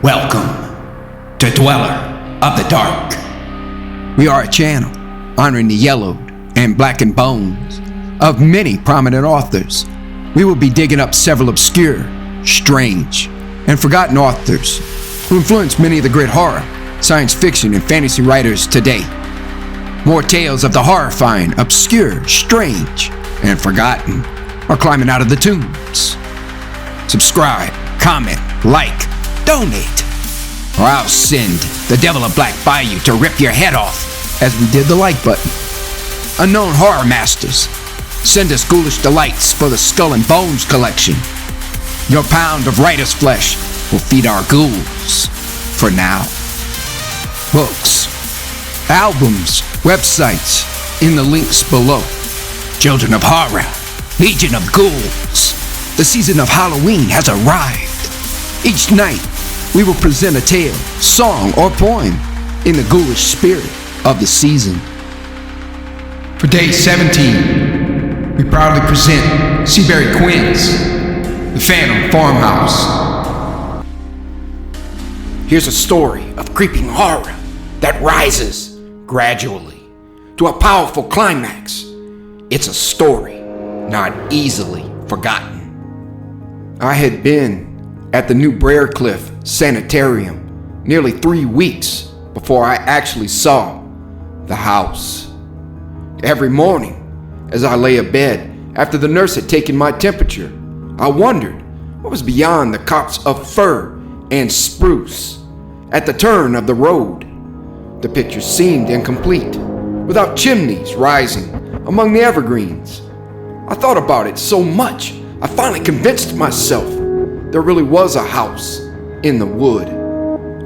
Welcome to Dweller of the Dark. We are a channel honoring the yellowed and blackened bones of many prominent authors. We will be digging up several obscure, strange, and forgotten authors who influenced many of the great horror, science fiction, and fantasy writers today. More tales of the horrifying, obscure, strange, and forgotten are climbing out of the tombs. Subscribe, comment, like, donate, or I'll send the Devil of Black by you to rip your head off, as we did the like button. Unknown horror masters, send us ghoulish delights for the Skull and Bones collection. Your pound of writer's flesh will feed our ghouls for now. Books, albums, websites in the links below. Children of Horror, Legion of Ghouls, the season of Halloween has arrived. Each night, we will present a tale, song, or poem in the ghoulish spirit of the season. For day 17, we proudly present Seabury Quinn's The Phantom Farmhouse. Here's a story of creeping horror that rises gradually to a powerful climax. It's a story not easily forgotten. I had been at the New Briarcliff Sanitarium nearly 3 weeks before I actually saw the house. Every morning, as I lay abed after the nurse had taken my temperature, I wondered what was beyond the copse of fir and spruce at the turn of the road. The picture seemed incomplete, without chimneys rising among the evergreens. I thought about it so much, I finally convinced myself there really was a house in the wood.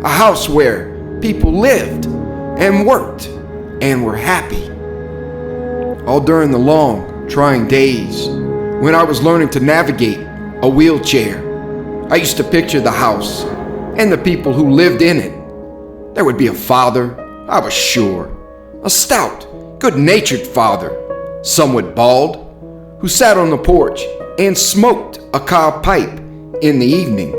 A house where people lived and worked and were happy. All during the long, trying days when I was learning to navigate a wheelchair, I used to picture the house and the people who lived in it. There would be a father, I was sure, a stout, good-natured father, somewhat bald, who sat on the porch and smoked a cob pipe in the evening.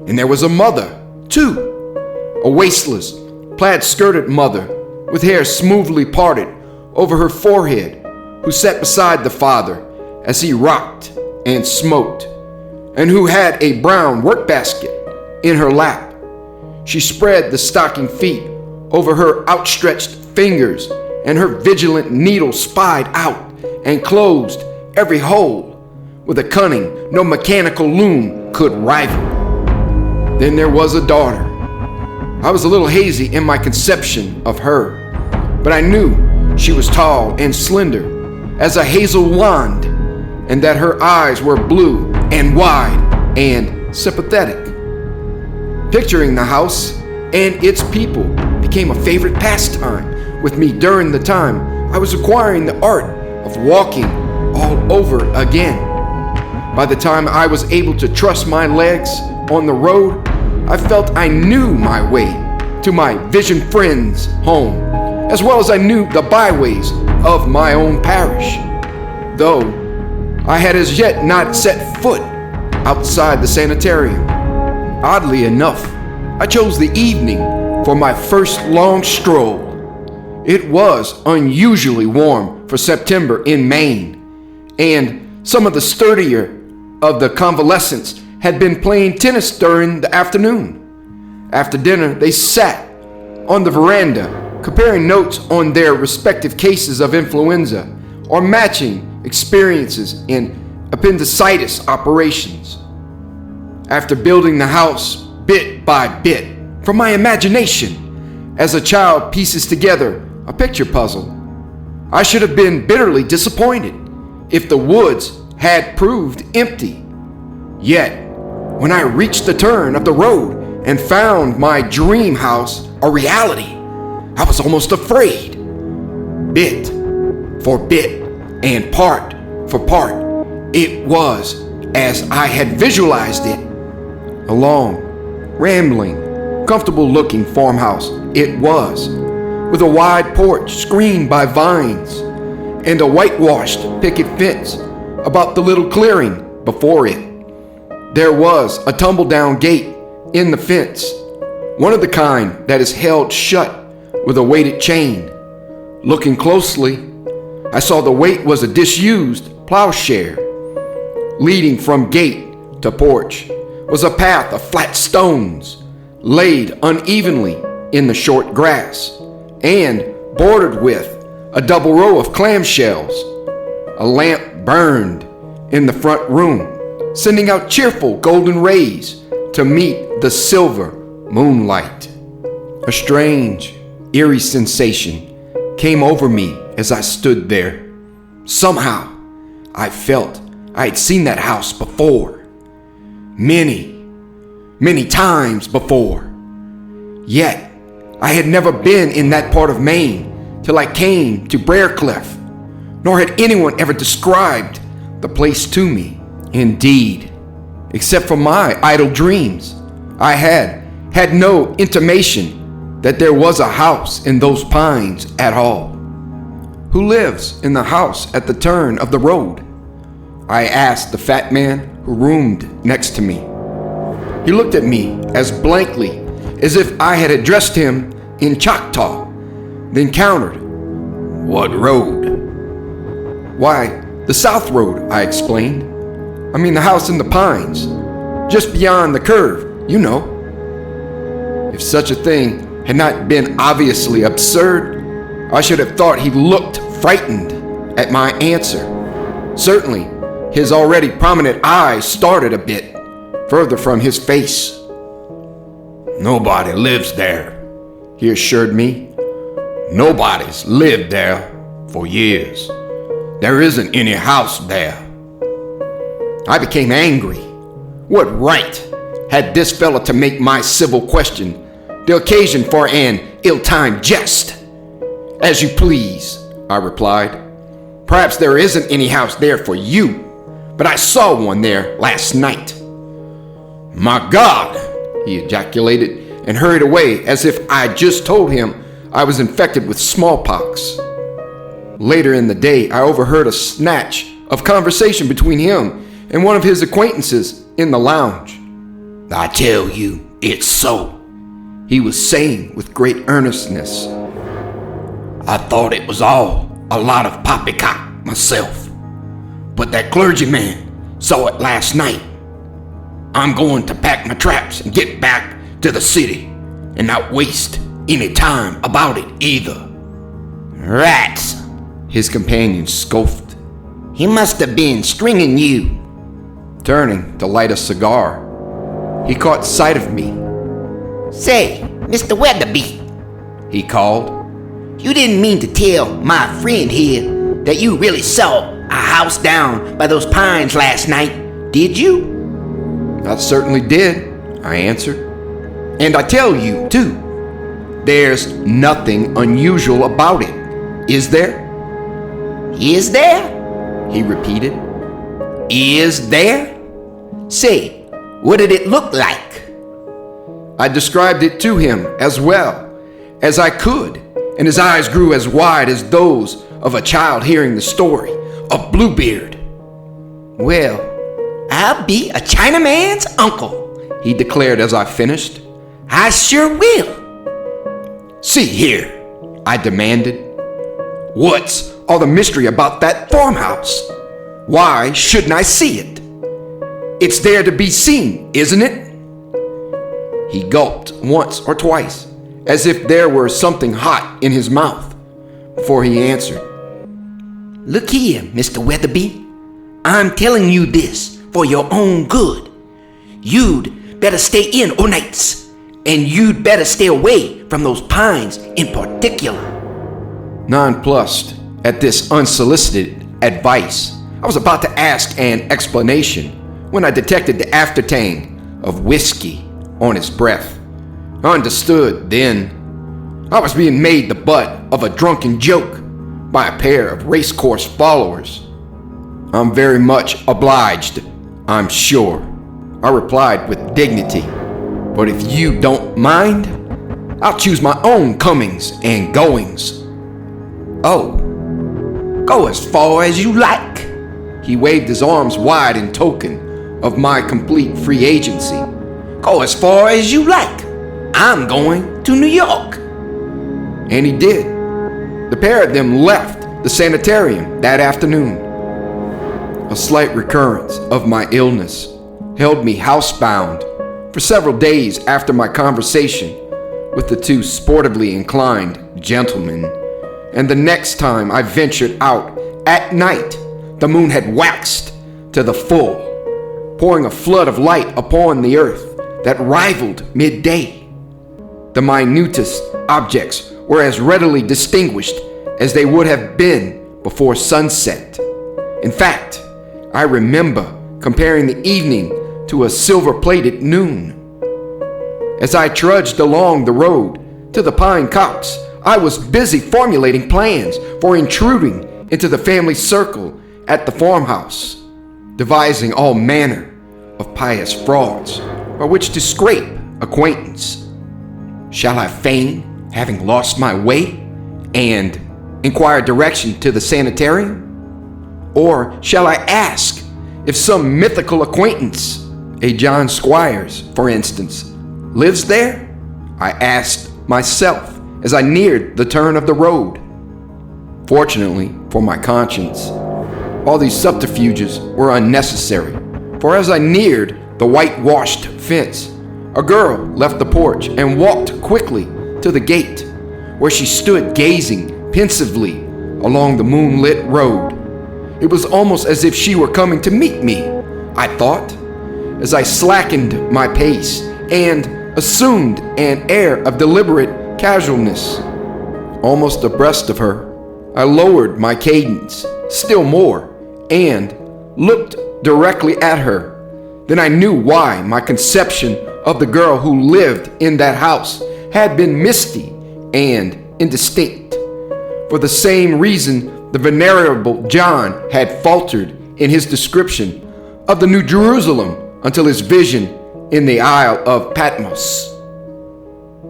And there was a mother, too, a wasteless, plaid-skirted mother with hair smoothly parted over her forehead, who sat beside the father as he rocked and smoked, and who had a brown workbasket in her lap. She spread the stocking feet over her outstretched fingers, and her vigilant needle spied out and closed every hole with a cunning no mechanical loom could rival. Then there was a daughter. I was a little hazy in my conception of her, but I knew she was tall and slender as a hazel wand, and that her eyes were blue and wide and sympathetic. Picturing the house and its people became a favorite pastime with me during the time I was acquiring the art of walking all over again. By the time I was able to trust my legs on the road, I felt I knew my way to my vision friend's home, as well as I knew the byways of my own parish, though I had as yet not set foot outside the sanitarium. Oddly enough, I chose the evening for my first long stroll. It was unusually warm for September in Maine, and some of the sturdier of the convalescents had been playing tennis during the afternoon. After dinner, they sat on the veranda, comparing notes on their respective cases of influenza or matching experiences in appendicitis operations. After building the house bit by bit from my imagination, as a child pieces together a picture puzzle, I should have been bitterly disappointed if the woods had proved empty. Yet, when I reached the turn of the road and found my dream house a reality, I was almost afraid. Bit for bit and part for part, it was as I had visualized it. A long, rambling, comfortable-looking farmhouse it was, with a wide porch screened by vines and a whitewashed picket fence about the little clearing before it. There was a tumble-down gate in the fence, one of the kind that is held shut with a weighted chain. Looking closely, I saw the weight was a disused plowshare. Leading from gate to porch was a path of flat stones laid unevenly in the short grass and bordered with a double row of clamshells. A lamp burned in the front room, sending out cheerful golden rays to meet the silver moonlight. A strange, eerie sensation came over me as I stood there. Somehow, I felt I had seen that house before. Many times before. Yet, I had never been in that part of Maine till I came to Briarcliff, nor had anyone ever described the place to me. Indeed, except for my idle dreams, I had no intimation that there was a house in those pines at all. Who lives in the house at the turn of the road? I asked the fat man who roomed next to me. He looked at me as blankly as if I had addressed him in Choctaw, then countered, "What road?" "Why, the South Road," I explained. "I mean the house in the pines, just beyond the curve, you know." If such a thing had not been obviously absurd, I should have thought he looked frightened at my answer. Certainly, his already prominent eyes started a bit further from his face. "Nobody lives there," he assured me. "Nobody's lived there for years. There isn't any house there." I became angry. What right had this fella to make my civil question the occasion for an ill-timed jest? "As you please," I replied. "Perhaps there isn't any house there for you, but I saw one there last night." "My God!" he ejaculated and hurried away as if I had just told him I was infected with smallpox. Later in the day, I overheard a snatch of conversation between him and one of his acquaintances in the lounge. "I tell you, it's so," he was saying with great earnestness. "I thought it was all a lot of poppycock myself, but that clergyman saw it last night. I'm going to pack my traps and get back to the city and not waste any time about it either." "Rats," his companion scoffed. "He must have been stringing you." Turning to light a cigar, he caught sight of me. "Say, Mr. Weatherby," he called, "you didn't mean to tell my friend here that you really saw a house down by those pines last night, did you?" "I certainly did," I answered. "And I tell you, too, there's nothing unusual about it, is there?" "Is there?" he repeated. "Is there? Say, what did it look like?" I described it to him as well as I could, and his eyes grew as wide as those of a child hearing the story of Bluebeard. "Well, I'll be a Chinaman's uncle," he declared as I finished. "I sure will." "See here," I demanded. "What's all the mystery about that farmhouse? Why shouldn't I see it? It's there to be seen, isn't it?" He gulped once or twice, as if there were something hot in his mouth, before he answered. "Look here, Mr. Weatherby. I'm telling you this for your own good. You'd better stay in o' nights, and you'd better stay away from those pines in particular." Nonplussed at this unsolicited advice, I was about to ask an explanation when I detected the aftertang of whiskey on his breath. I understood then. I was being made the butt of a drunken joke by a pair of racecourse followers. "I'm very much obliged, I'm sure," I replied with dignity. "But if you don't mind, I'll choose my own comings and goings." "Oh, go as far as you like." He waved his arms wide in token of my complete free agency, Go as far as you like. I'm going to New York." And he did. The pair of them left the sanitarium that afternoon. A slight recurrence of my illness held me housebound for several days after my conversation with the two sportively inclined gentlemen, and the next time I ventured out at night, the moon had waxed to the full, pouring a flood of light upon the earth that rivaled midday. The minutest objects were as readily distinguished as they would have been before sunset. In fact, I remember comparing the evening to a silver-plated noon. As I trudged along the road to the pine copse, I was busy formulating plans for intruding into the family circle at the farmhouse, devising all manner of pious frauds by which to scrape acquaintance. Shall I feign having lost my way and inquire direction to the sanitarium? Or shall I ask if some mythical acquaintance, a John Squires, for instance, lives there? I asked myself as I neared the turn of the road. Fortunately for my conscience, all these subterfuges were unnecessary, for as I neared the whitewashed fence, a girl left the porch and walked quickly to the gate, where she stood gazing pensively along the moonlit road. It was almost as if she were coming to meet me, I thought, as I slackened my pace and assumed an air of deliberate casualness. Almost abreast of her, I lowered my cadence still more and looked directly at her. Then I knew why my conception of the girl who lived in that house had been misty and indistinct. For the same reason the venerable John had faltered in his description of the New Jerusalem until his vision in the Isle of Patmos.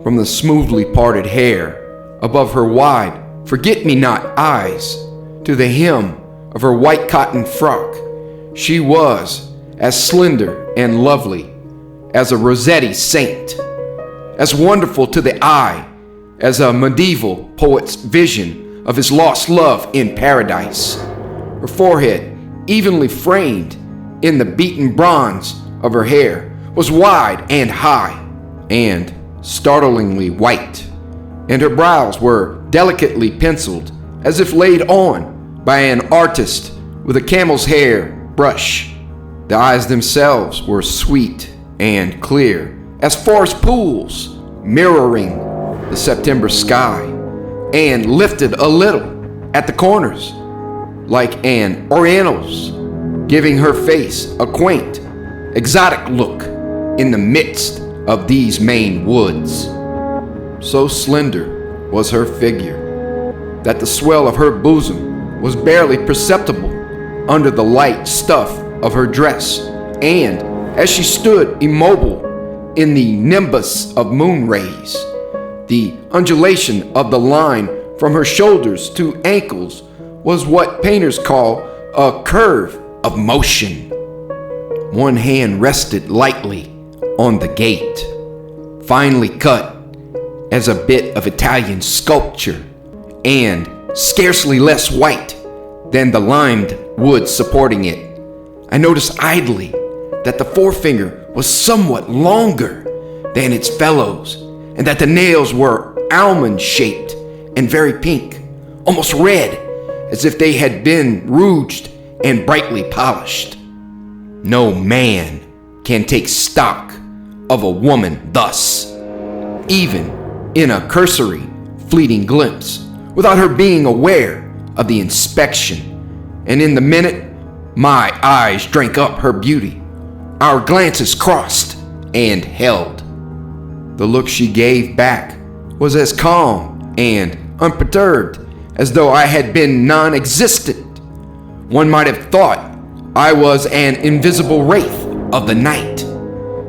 From the smoothly parted hair above her wide forget-me-not eyes to the hem of her white cotton frock, she was as slender and lovely as a Rossetti saint, as wonderful to the eye as a medieval poet's vision of his lost love in paradise. Her forehead, evenly framed in the beaten bronze of her hair, was wide and high, and startlingly white, and her brows were delicately penciled, as if laid on by an artist with a camel's hair brush. The eyes themselves were sweet and clear as forest pools, mirroring the September sky, and lifted a little at the corners, like an oriental's, giving her face a quaint, exotic look in the midst of these Maine woods. So slender was her figure that the swell of her bosom was barely perceptible under the light stuff of her dress, and as she stood immobile in the nimbus of moon rays, the undulation of the line from her shoulders to ankles was what painters call a curve of motion. One hand rested lightly on the gate, finely cut as a bit of Italian sculpture, and scarcely less white than the limed wood supporting it. I noticed idly that the forefinger was somewhat longer than its fellows, and that the nails were almond-shaped and very pink, almost red, as if they had been rouged and brightly polished. No man can take stock of a woman thus, even in a cursory, fleeting glimpse, without her being aware of the inspection. And in the minute my eyes drank up her beauty, our glances crossed and held. The look she gave back was as calm and unperturbed as though I had been non-existent. One might have thought I was an invisible wraith of the night.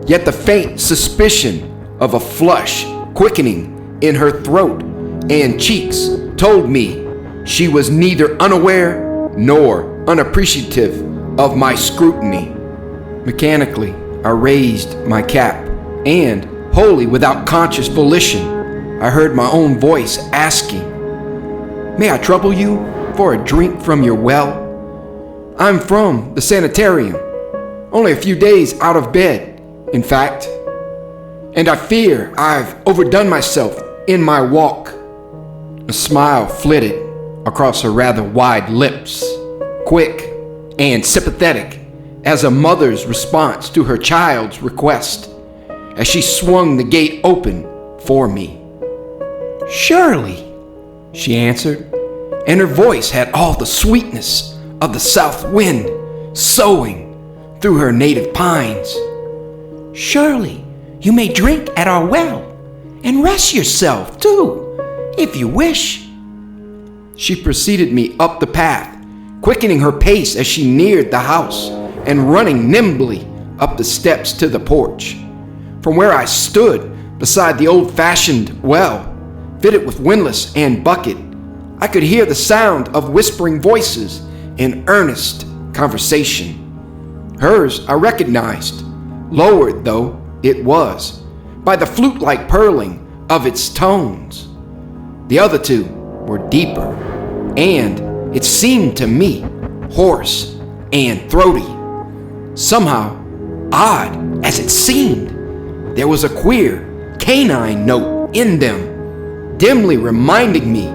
Yet the faint suspicion of a flush quickening in her throat and cheeks told me she was neither unaware nor unappreciative of my scrutiny. Mechanically, I raised my cap and, wholly without conscious volition, I heard my own voice asking, "May I trouble you for a drink from your well? I'm from the sanitarium, only a few days out of bed, in fact, and I fear I've overdone myself in my walk." A smile flitted across her rather wide lips, quick and sympathetic as a mother's response to her child's request, as she swung the gate open for me. "Surely," she answered, and her voice had all the sweetness of the south wind soughing through her native pines. "Surely you may drink at our well and rest yourself too, if you wish." She preceded me up the path, quickening her pace as she neared the house and running nimbly up the steps to the porch. From where I stood beside the old-fashioned well, fitted with windlass and bucket, I could hear the sound of whispering voices in earnest conversation. Hers I recognized, lowered though it was, by the flute-like purling of its tones. The other two were deeper, and, it seemed to me, hoarse and throaty. Somehow, odd as it seemed, there was a queer canine note in them, dimly reminding me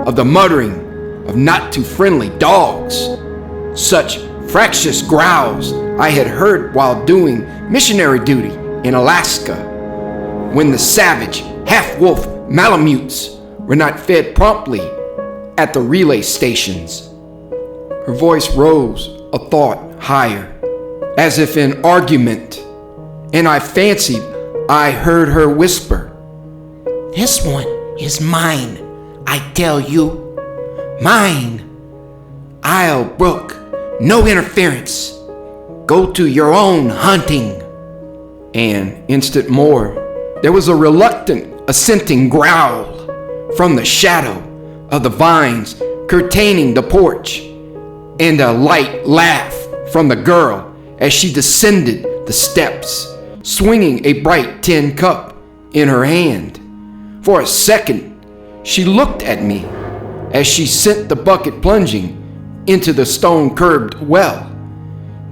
of the muttering of not-too-friendly dogs. Such fractious growls I had heard while doing missionary duty in Alaska, when the savage, half-wolf Malamutes were not fed promptly at the relay stations. Her voice rose a thought higher, as if in argument, and I fancied I heard her whisper, "This one is mine, I tell you. Mine. I'll brook no interference. Go to your own hunting." An instant more, there was a reluctant, assenting growl from the shadow of the vines curtaining the porch, and a light laugh from the girl as she descended the steps, swinging a bright tin cup in her hand. For a second, she looked at me as she sent the bucket plunging into the stone-curbed well.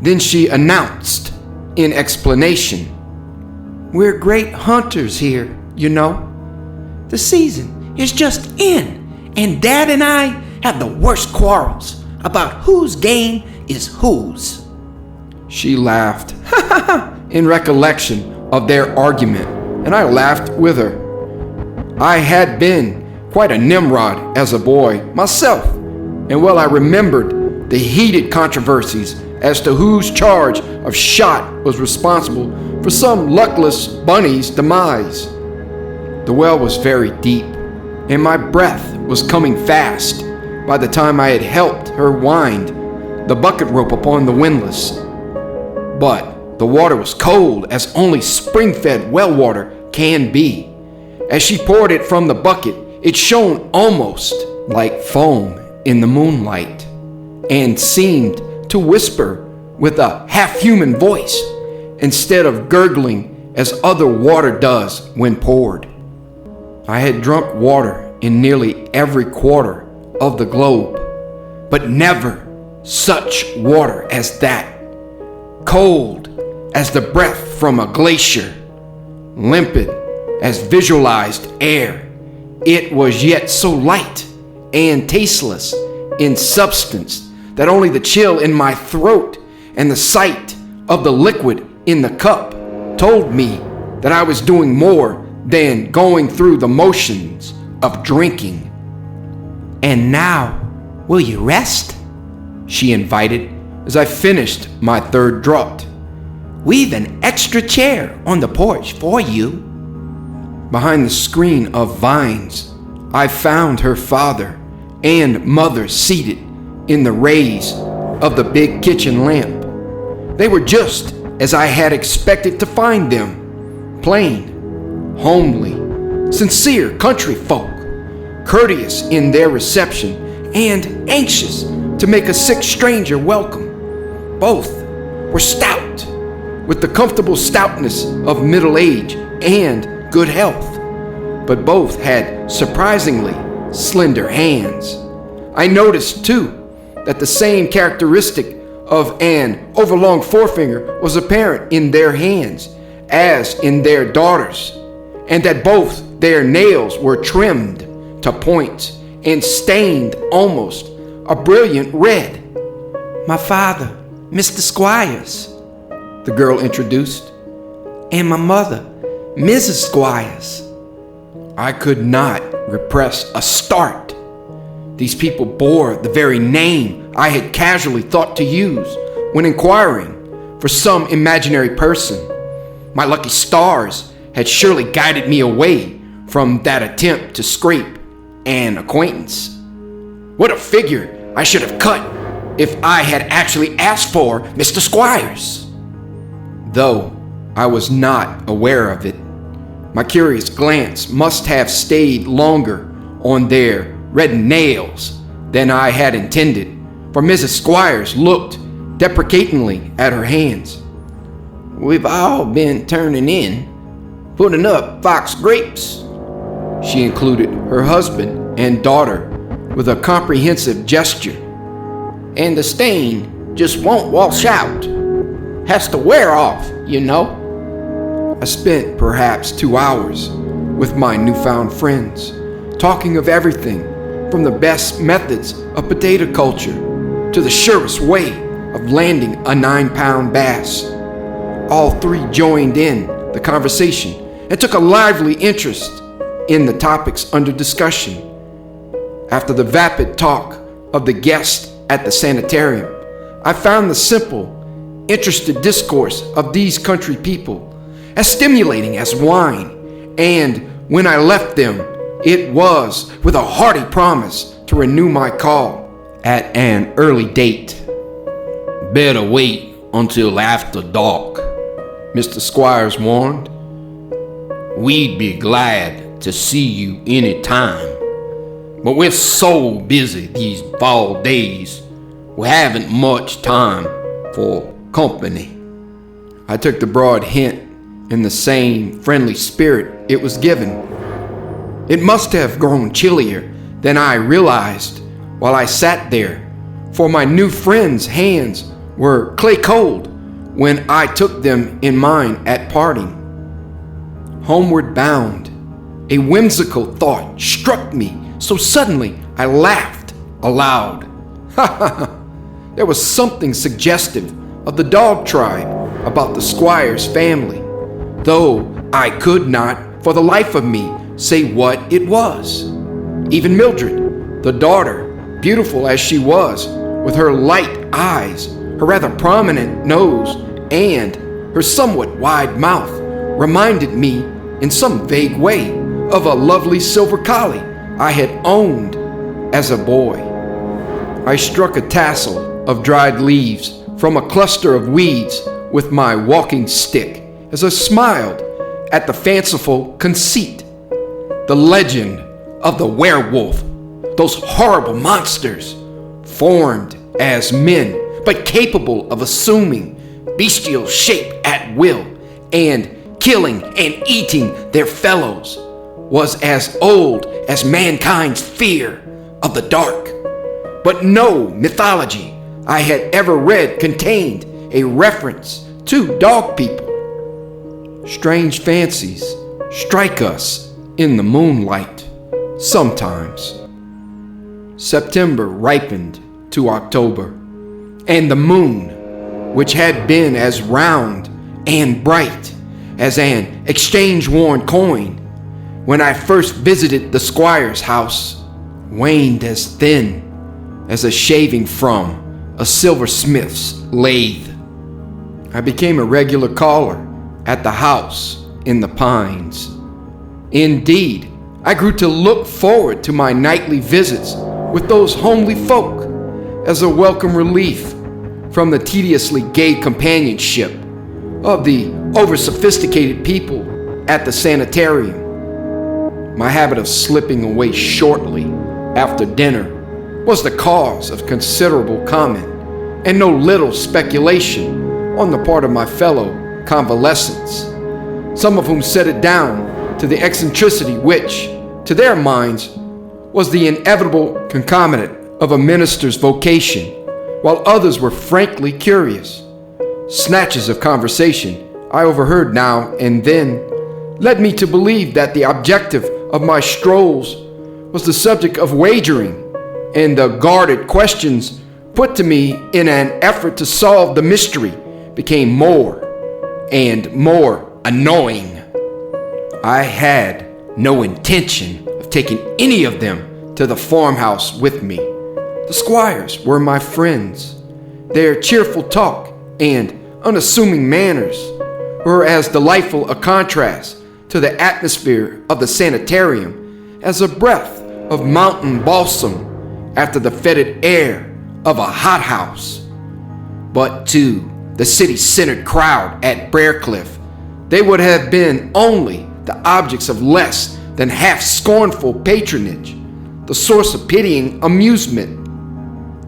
Then she announced in explanation, "We're great hunters here, you know. The season is just in, and Dad and I have the worst quarrels about whose game is whose." She laughed in recollection of their argument, and I laughed with her. I had been quite a Nimrod as a boy myself, and well I remembered the heated controversies as to whose charge of shot was responsible for some luckless bunny's demise. The well was very deep, and my breath was coming fast by the time I had helped her wind the bucket rope upon the windlass. But the water was cold as only spring-fed well water can be. As she poured it from the bucket, it shone almost like foam in the moonlight, and seemed to whisper with a half-human voice instead of gurgling as other water does when poured. I had drunk water in nearly every quarter of the globe, but never such water as that. Cold as the breath from a glacier, limpid as visualized air, it was yet so light and tasteless in substance that only the chill in my throat and the sight of the liquid in the cup told me that I was doing more than going through the motions of drinking. "And now, will you rest?" she invited as I finished my third draught. "We've an extra chair on the porch for you." Behind the screen of vines, I found her father and mother seated in the rays of the big kitchen lamp. They were just as I had expected to find them, plain, homely, sincere country folk, courteous in their reception and anxious to make a sick stranger welcome. Both were stout, with the comfortable stoutness of middle age and good health, but both had surprisingly slender hands. I noticed, too, that the same characteristic of an overlong forefinger was apparent in their hands as in their daughters, and that both their nails were trimmed to points and stained almost a brilliant red. "My father, Mr. Squires," the girl introduced, "and my mother, Mrs. Squires." I could not repress a start. These people bore the very name I had casually thought to use when inquiring for some imaginary person. My lucky stars had surely guided me away from that attempt to scrape an acquaintance. What a figure I should have cut if I had actually asked for Mr. Squires. Though I was not aware of it, my curious glance must have stayed longer on their red nails than I had intended, for Mrs. Squires looked deprecatingly at her hands. "We've all been turning in, putting up fox grapes." She included her husband and daughter with a comprehensive gesture. "And the stain just won't wash out. Has to wear off, you know." I spent perhaps 2 hours with my newfound friends, talking of everything from the best methods of potato culture to the surest way of landing a 9-pound bass. All three joined in the conversation and took a lively interest in the topics under discussion. After the vapid talk of the guests at the sanitarium, I found the simple, interested discourse of these country people as stimulating as wine, and when I left them, it was with a hearty promise to renew my call at an early date. Better wait until after dark, Mr. Squires warned. We'd be glad to see you any time, but we're so busy these fall days, we haven't much time for company. I took the broad hint in the same friendly spirit it was given. It must have grown chillier than I realized while I sat there, for my new friend's hands were clay cold when I took them in mine at parting. Homeward bound, a whimsical thought struck me so suddenly I laughed aloud. Ha ha ha! There was something suggestive of the dog tribe about the Squires family, though I could not for the life of me say what it was. Even Mildred, the daughter, beautiful as she was, with her light eyes, her rather prominent nose, and her somewhat wide mouth, reminded me in some vague way of a lovely silver collie I had owned as a boy. I struck a tassel of dried leaves from a cluster of weeds with my walking stick as I smiled at the fanciful conceit. The legend of the werewolf, those horrible monsters, formed as men, but capable of assuming bestial shape at will and killing and eating their fellows, was as old as mankind's fear of the dark. But no mythology I had ever read contained a reference to dog people. Strange fancies strike us in the moonlight sometimes. September ripened to October, and the moon, which had been as round and bright as an exchange-worn coin when I first visited the Squire's house, waned as thin as a shaving from a silversmith's lathe. I became a regular caller at the house in the pines. Indeed, I grew to look forward to my nightly visits with those homely folk as a welcome relief from the tediously gay companionship of the over-sophisticated people at the sanitarium. My habit of slipping away shortly after dinner was the cause of considerable comment and no little speculation on the part of my fellow convalescents. some of whom set it down to the eccentricity which, to their minds, was the inevitable concomitant of a minister's vocation, while others were frankly curious. Snatches of conversation I overheard now and then led me to believe that the objective of my strolls was the subject of wagering, and the guarded questions put to me in an effort to solve the mystery became more and more annoying. I had no intention of taking any of them to the farmhouse with me. The squires were my friends. Their cheerful talk and unassuming manners were as delightful a contrast to the atmosphere of the sanitarium as a breath of mountain balsam after the fetid air of a hothouse. But to the city-centered crowd at Briarcliff, they would have been only the objects of less than half-scornful patronage, the source of pitying amusement.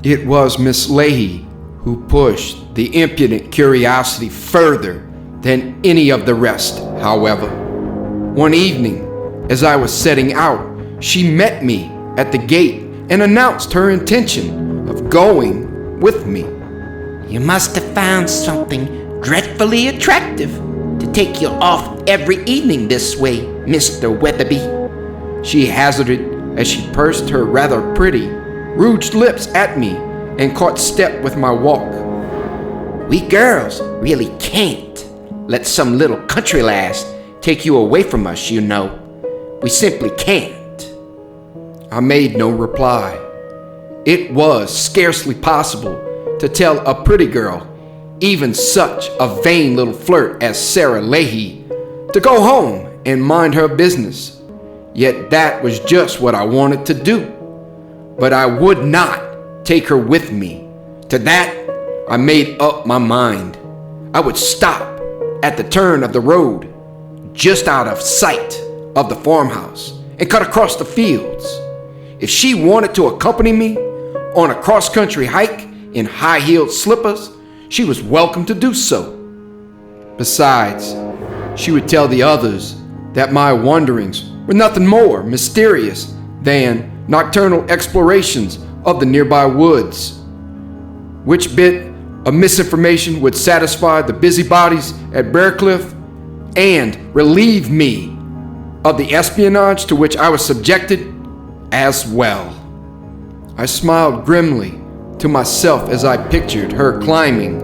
It was Miss Leahy who pushed the impudent curiosity further than any of the rest, however. One evening, as I was setting out, she met me at the gate and announced her intention of going with me. You must have found something dreadfully attractive to take you off every evening this way, Mr. Weatherby, she hazarded as she pursed her rather pretty, rouged lips at me and caught step with my walk. We girls really can't let some little country lass take you away from us, you know. We simply can't. I made no reply. It was scarcely possible to tell a pretty girl, even such a vain little flirt as Sarah Leahy, to go home and mind her business. Yet that was just what I wanted to do. But I would not take her with me. To that, I made up my mind. I would stop at the turn of the road, just out of sight of the farmhouse, and cut across the fields. If she wanted to accompany me on a cross-country hike in high-heeled slippers, she was welcome to do so. Besides, she would tell the others that my wanderings were nothing more mysterious than nocturnal explorations of the nearby woods. Which bit of misinformation would satisfy the busybodies at Briarcliff and relieve me of the espionage to which I was subjected as well. I smiled grimly to myself as I pictured her climbing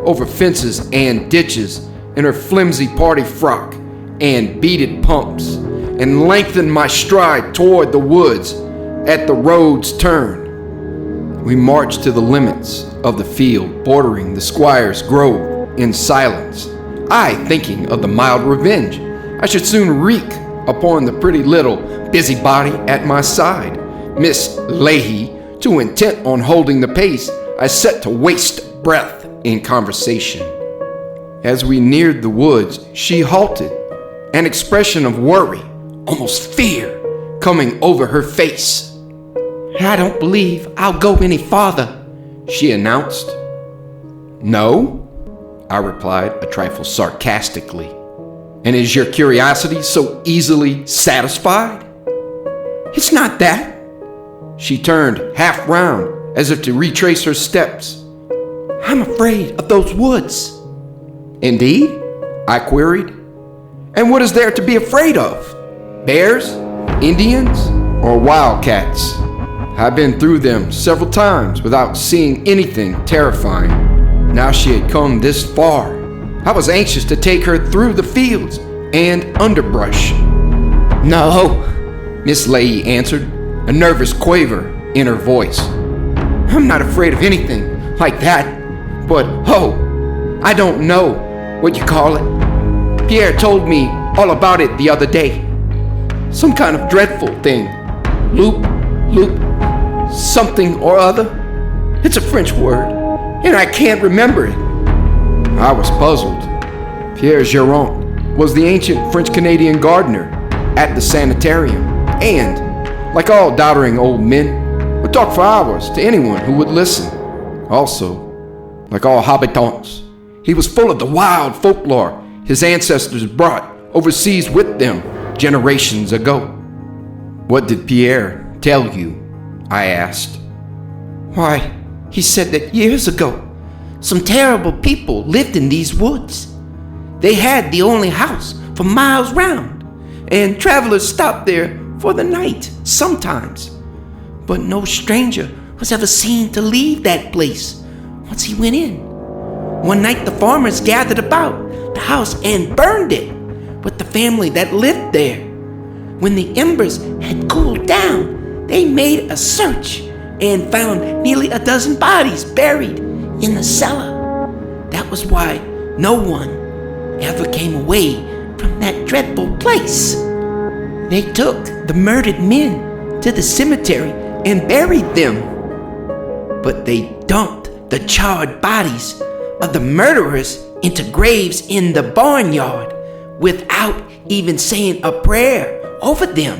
over fences and ditches in her flimsy party frock and beaded pumps, and lengthened my stride toward the woods at the road's turn. We marched to the limits of the field bordering the squire's grove in silence, I thinking of the mild revenge I should soon wreak upon the pretty little busybody at my side, Miss Leahy, too intent on holding the pace I set to waste breath in conversation. As we neared the woods, she halted, an expression of worry, almost fear, coming over her face. I don't believe I'll go any farther, she announced. No, I replied a trifle sarcastically. And is your curiosity so easily satisfied? It's not that. She turned half round as if to retrace her steps. I'm afraid of those woods. Indeed? I queried. And what is there to be afraid of? Bears, Indians, or wildcats? I've been through them several times without seeing anything terrifying. Now she had come this far. I was anxious to take her through the fields and underbrush. No, Miss Leahy answered, a nervous quaver in her voice. I'm not afraid of anything like that, but I don't know what you call it. Pierre told me all about it the other day. Some kind of dreadful thing. Loop, something or other. It's a French word, and I can't remember it. I was puzzled. Pierre Géron was the ancient French-Canadian gardener at the sanitarium, and, like all doddering old men, would talk for hours to anyone who would listen. Also, like all habitants, he was full of the wild folklore his ancestors brought overseas with them generations ago. What did Pierre tell you? I asked. Why, he said that years ago, some terrible people lived in these woods. They had the only house for miles round, and travelers stopped there for the night sometimes. But no stranger was ever seen to leave that place once he went in. One night the farmers gathered about the house and burned it with the family that lived there. When the embers had cooled down, they made a search and found nearly a dozen bodies buried in the cellar. That was why no one ever came away from that dreadful place. They took the murdered men to the cemetery and buried them. But they dumped the charred bodies of the murderers into graves in the barnyard without even saying a prayer over them.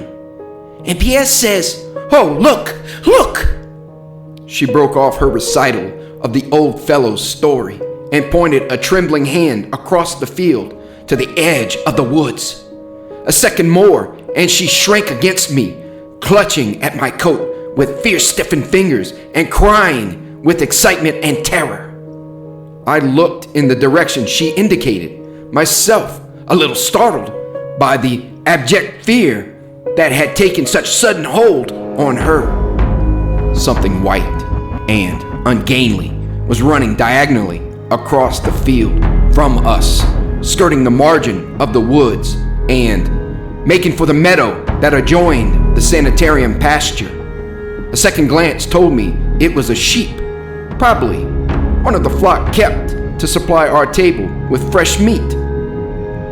And Pierre says, "Oh, look, look!" She broke off her recital of the old fellow's story and pointed a trembling hand across the field to the edge of the woods. A second more, and she shrank against me, clutching at my coat with fear-stiffened fingers and crying with excitement and terror. I looked in the direction she indicated, myself a little startled by the abject fear that had taken such sudden hold on her. Something white and ungainly was running diagonally across the field from us, skirting the margin of the woods and making for the meadow that adjoined the sanitarium pasture. A second glance told me it was a sheep, probably one of the flock kept to supply our table with fresh meat.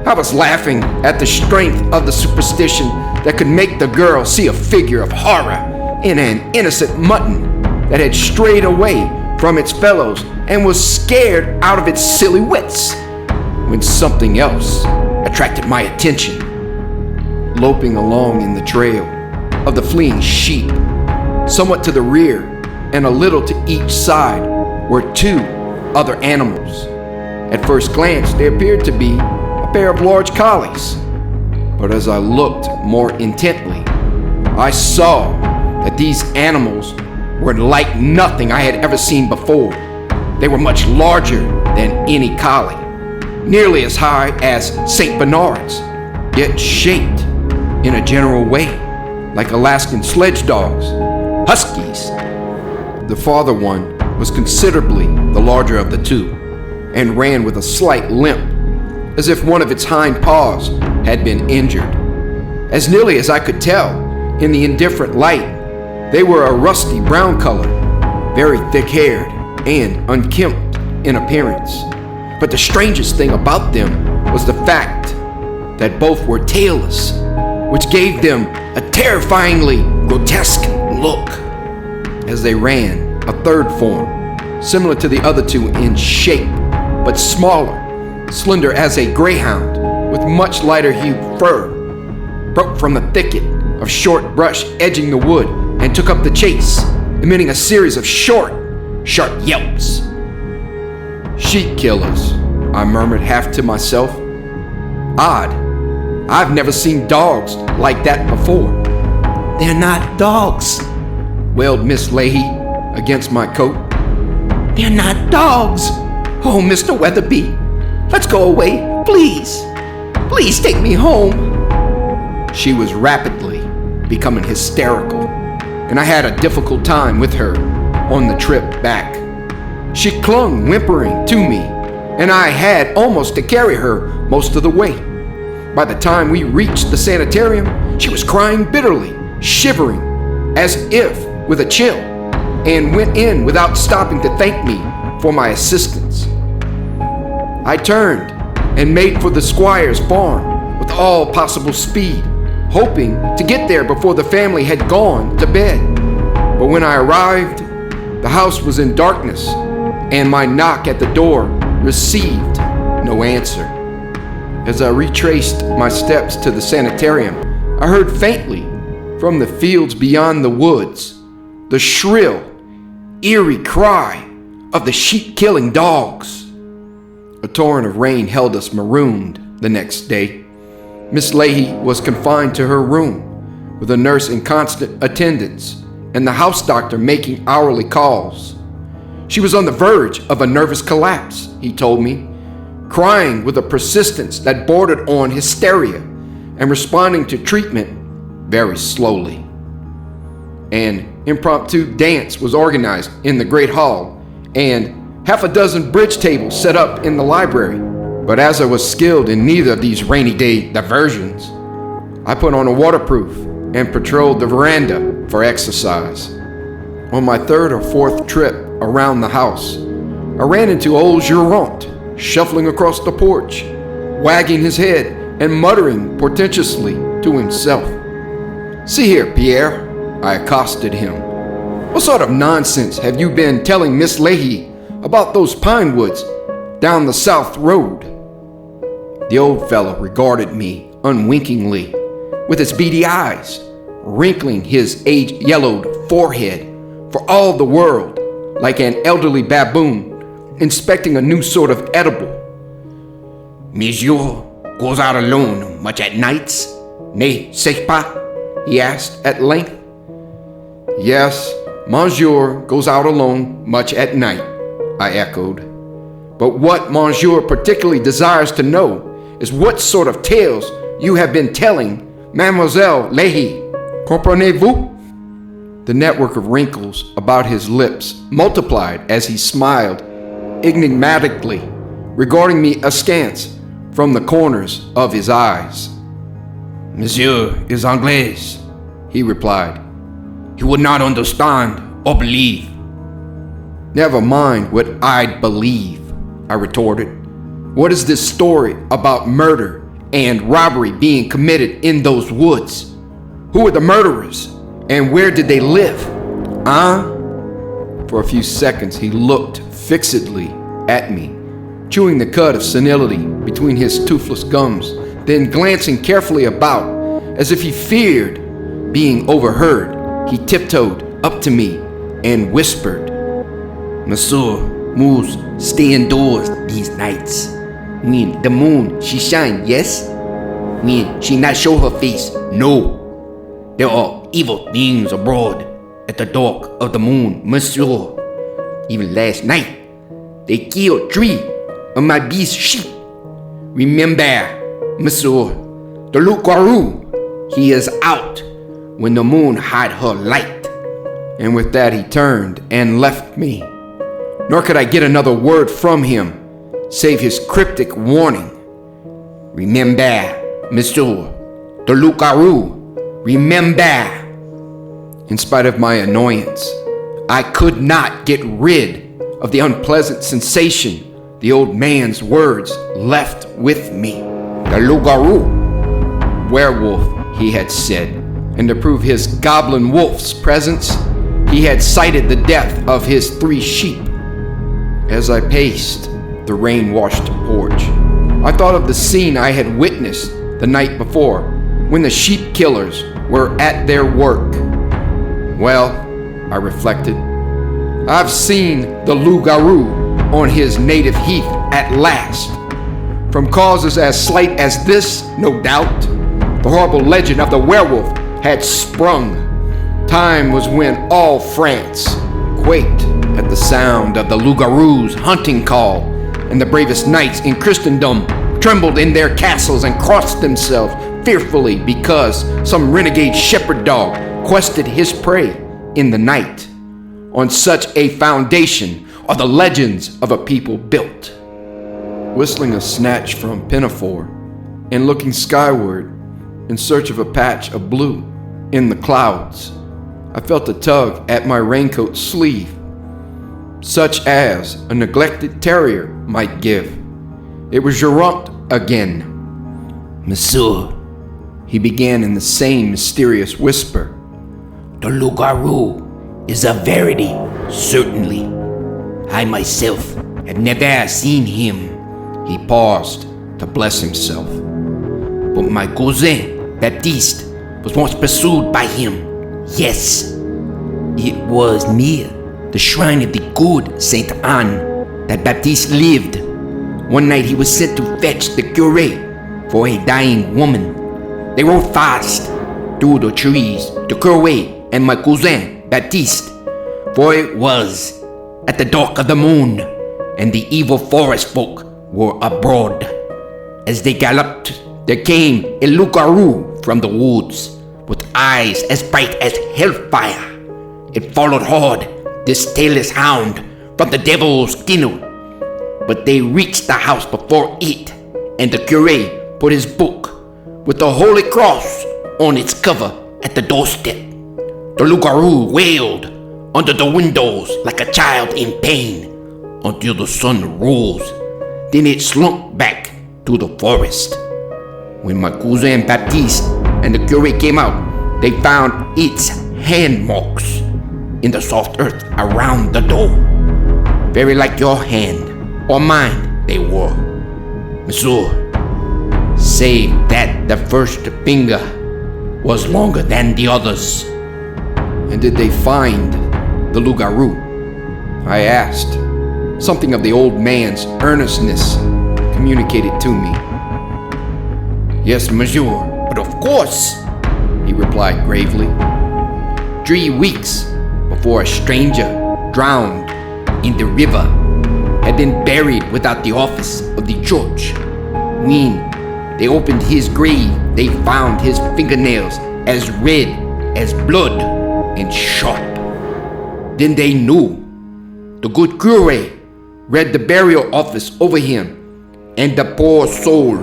I was laughing at the strength of the superstition that could make the girl see a figure of horror in an innocent mutton that had strayed away from its fellows and was scared out of its silly wits, when something else attracted my attention. Loping along in the trail of the fleeing sheep, somewhat to the rear and a little to each side, were two other animals. At first glance, they appeared to be a pair of large collies, but as I looked more intently, I saw that these animals were like nothing I had ever seen before. They were much larger than any collie, nearly as high as St. Bernards, yet shaped in a general way like Alaskan sledge dogs, huskies. The farther one was considerably the larger of the two and ran with a slight limp, as if one of its hind paws had been injured. As nearly as I could tell, in the indifferent light, they were a rusty brown color, very thick-haired and unkempt in appearance. But the strangest thing about them was the fact that both were tailless, which gave them a terrifyingly grotesque look. As they ran, a third form, similar to the other two in shape, but smaller, slender as a greyhound, with much lighter hued fur, broke from the thicket of short brush edging the wood and took up the chase, emitting a series of short, sharp yelps. "Sheep killers," I murmured half to myself. "Odd. I've never seen dogs like that before." "They're not dogs," wailed Miss Leahy against my coat. "They're not dogs. Oh, Mr. Weatherby, let's go away, please. Please take me home." She was rapidly becoming hysterical, and I had a difficult time with her on the trip back. She clung whimpering to me, and I had almost to carry her most of the way. By the time we reached the sanitarium, she was crying bitterly, shivering as if with a chill, and went in without stopping to thank me for my assistance. I turned and made for the squire's farm with all possible speed, hoping to get there before the family had gone to bed. But when I arrived, the house was in darkness, and my knock at the door received no answer. As I retraced my steps to the sanitarium, I heard faintly from the fields beyond the woods the shrill, eerie cry of the sheep-killing dogs. A torrent of rain held us marooned the next day, Miss Leahy was confined to her room, with a nurse in constant attendance and the house doctor making hourly calls. She was on the verge of a nervous collapse, he told me, crying with a persistence that bordered on hysteria and responding to treatment very slowly. An impromptu dance was organized in the Great Hall and half a dozen bridge tables set up in the library. But as I was skilled in neither of these rainy day diversions, I put on a waterproof and patrolled the veranda for exercise. On my third or fourth trip around the house, I ran into old Gérant shuffling across the porch, wagging his head and muttering portentously to himself. "See here, Pierre," I accosted him. "What sort of nonsense have you been telling Miss Leahy about those pine woods down the south road?" The old fellow regarded me unwinkingly with his beady eyes, wrinkling his age-yellowed forehead for all the world like an elderly baboon inspecting a new sort of edible. "Monsieur goes out alone much at nights, n'est-ce pas?" he asked at length. "Yes, Monsieur goes out alone much at night," I echoed. "But what Monsieur particularly desires to know is what sort of tales you have been telling Mademoiselle Leahy. Comprenez-vous?" The network of wrinkles about his lips multiplied as he smiled enigmatically, regarding me askance from the corners of his eyes. "Monsieur is Anglais," he replied. "He would not understand or believe." "Never mind what I'd believe," I retorted. "What is this story about murder and robbery being committed in those woods? Who were the murderers, and where did they live? For a few seconds he looked fixedly at me, chewing the cud of senility between his toothless gums, then glancing carefully about as if he feared being overheard. He tiptoed up to me and whispered, "Monsieur must stay indoors these nights. When the moon she shine, yes? When she not show her face, no. There are evil things abroad at the dark of the moon, monsieur. Even last night, they killed 3 of my beast sheep. Remember, monsieur, the loup-garou, he is out when the moon hide her light." And with that he turned and left me. Nor could I get another word from him, save his cryptic warning. "Remember, monsieur, the loup-garou, remember." In spite of my annoyance, I could not get rid of the unpleasant sensation the old man's words left with me. "The loup-garou." Werewolf, he had said, and to prove his goblin wolf's presence, he had sighted the death of his 3 sheep. As I paced the rain-washed porch, I thought of the scene I had witnessed the night before, when the sheep killers were at their work. Well, I reflected, I've seen the loup-garou on his native heath at last. From causes as slight as this, no doubt, the horrible legend of the werewolf had sprung. Time was when all France quaked at the sound of the loup-garou's hunting call, and the bravest knights in Christendom trembled in their castles and crossed themselves fearfully because some renegade shepherd dog quested his prey in the night. On such a foundation are the legends of a people built. Whistling a snatch from Pinafore and looking skyward in search of a patch of blue in the clouds, I felt a tug at my raincoat sleeve, such as a neglected terrier might give. It was Gérant again. "Monsieur," he began in the same mysterious whisper, "the loup-garou is a verity, certainly. I myself have never seen him." He paused to bless himself. "But my cousin, Baptiste, was once pursued by him. Yes, it was near the shrine of the good Saint Anne that Baptiste lived. One night he was sent to fetch the curé for a dying woman. They rode fast through the trees to Curway and my cousin Baptiste, for it was at the dark of the moon, and the evil forest folk were abroad. As they galloped, there came a loup-garou from the woods, with eyes as bright as hellfire. It followed hard this tailless hound from the devil's kennel, but they reached the house before it, and the curé put his book with the Holy Cross on its cover at the doorstep. The loup-garou wailed under the windows like a child in pain until the sun rose. Then it slunk back to the forest. When my cousin Baptiste and the curé came out, they found its hand marks in the soft earth around the door. Very like your hand or mine they were, monsieur, save that the first finger was longer than the others. And did they find the loup-garou? I asked. Something of the old man's earnestness communicated to me. Yes, monsieur, but of course, he replied gravely. 3 weeks before a stranger drowned in the river had been buried without the office of the church. When they opened his grave, they found his fingernails as red as blood and sharp. Then they knew. The good curé read the burial office over him, and the poor soul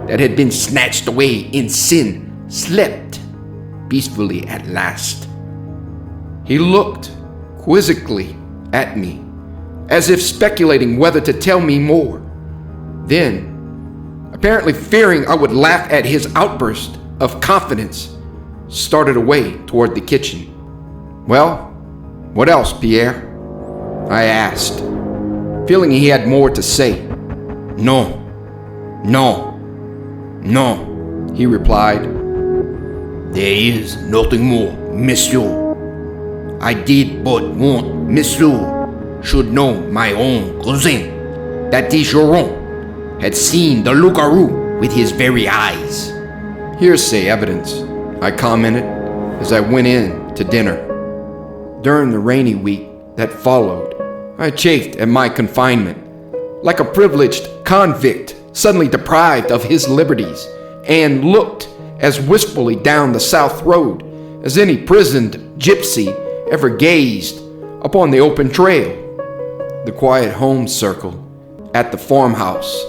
that had been snatched away in sin slept peacefully at last. He looked quizzically at me, as if speculating whether to tell me more. Then, apparently fearing I would laugh at his outburst of confidence, started away toward the kitchen. Well, what else, Pierre? I asked, feeling he had more to say. No, he replied. There is nothing more, monsieur. I did but want monsieur should know my own cousin, that Tigeron, had seen the loup-garou with his very eyes. Hearsay evidence, I commented as I went in to dinner. During the rainy week that followed, I chafed at my confinement, like a privileged convict suddenly deprived of his liberties, and looked as wistfully down the south road as any prisoned gypsy ever gazed upon the open trail. The quiet home circle at the farmhouse,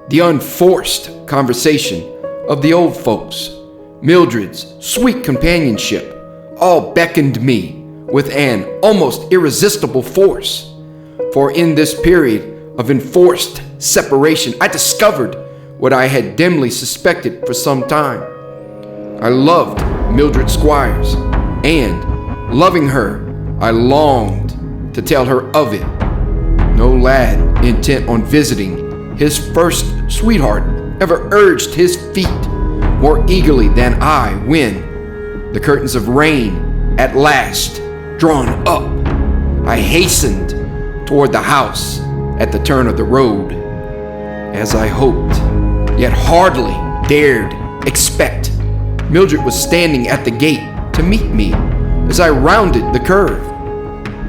the unforced conversation of the old folks, Mildred's sweet companionship, all beckoned me with an almost irresistible force. For in this period of enforced separation, I discovered what I had dimly suspected for some time. I loved Mildred Squires, and, loving her, I longed to tell her of it. No lad intent on visiting his first sweetheart ever urged his feet more eagerly than I when, the curtains of rain at last drawn up, I hastened toward the house at the turn of the road. As I hoped, yet hardly dared expect, Mildred was standing at the gate to meet me as I rounded the curve,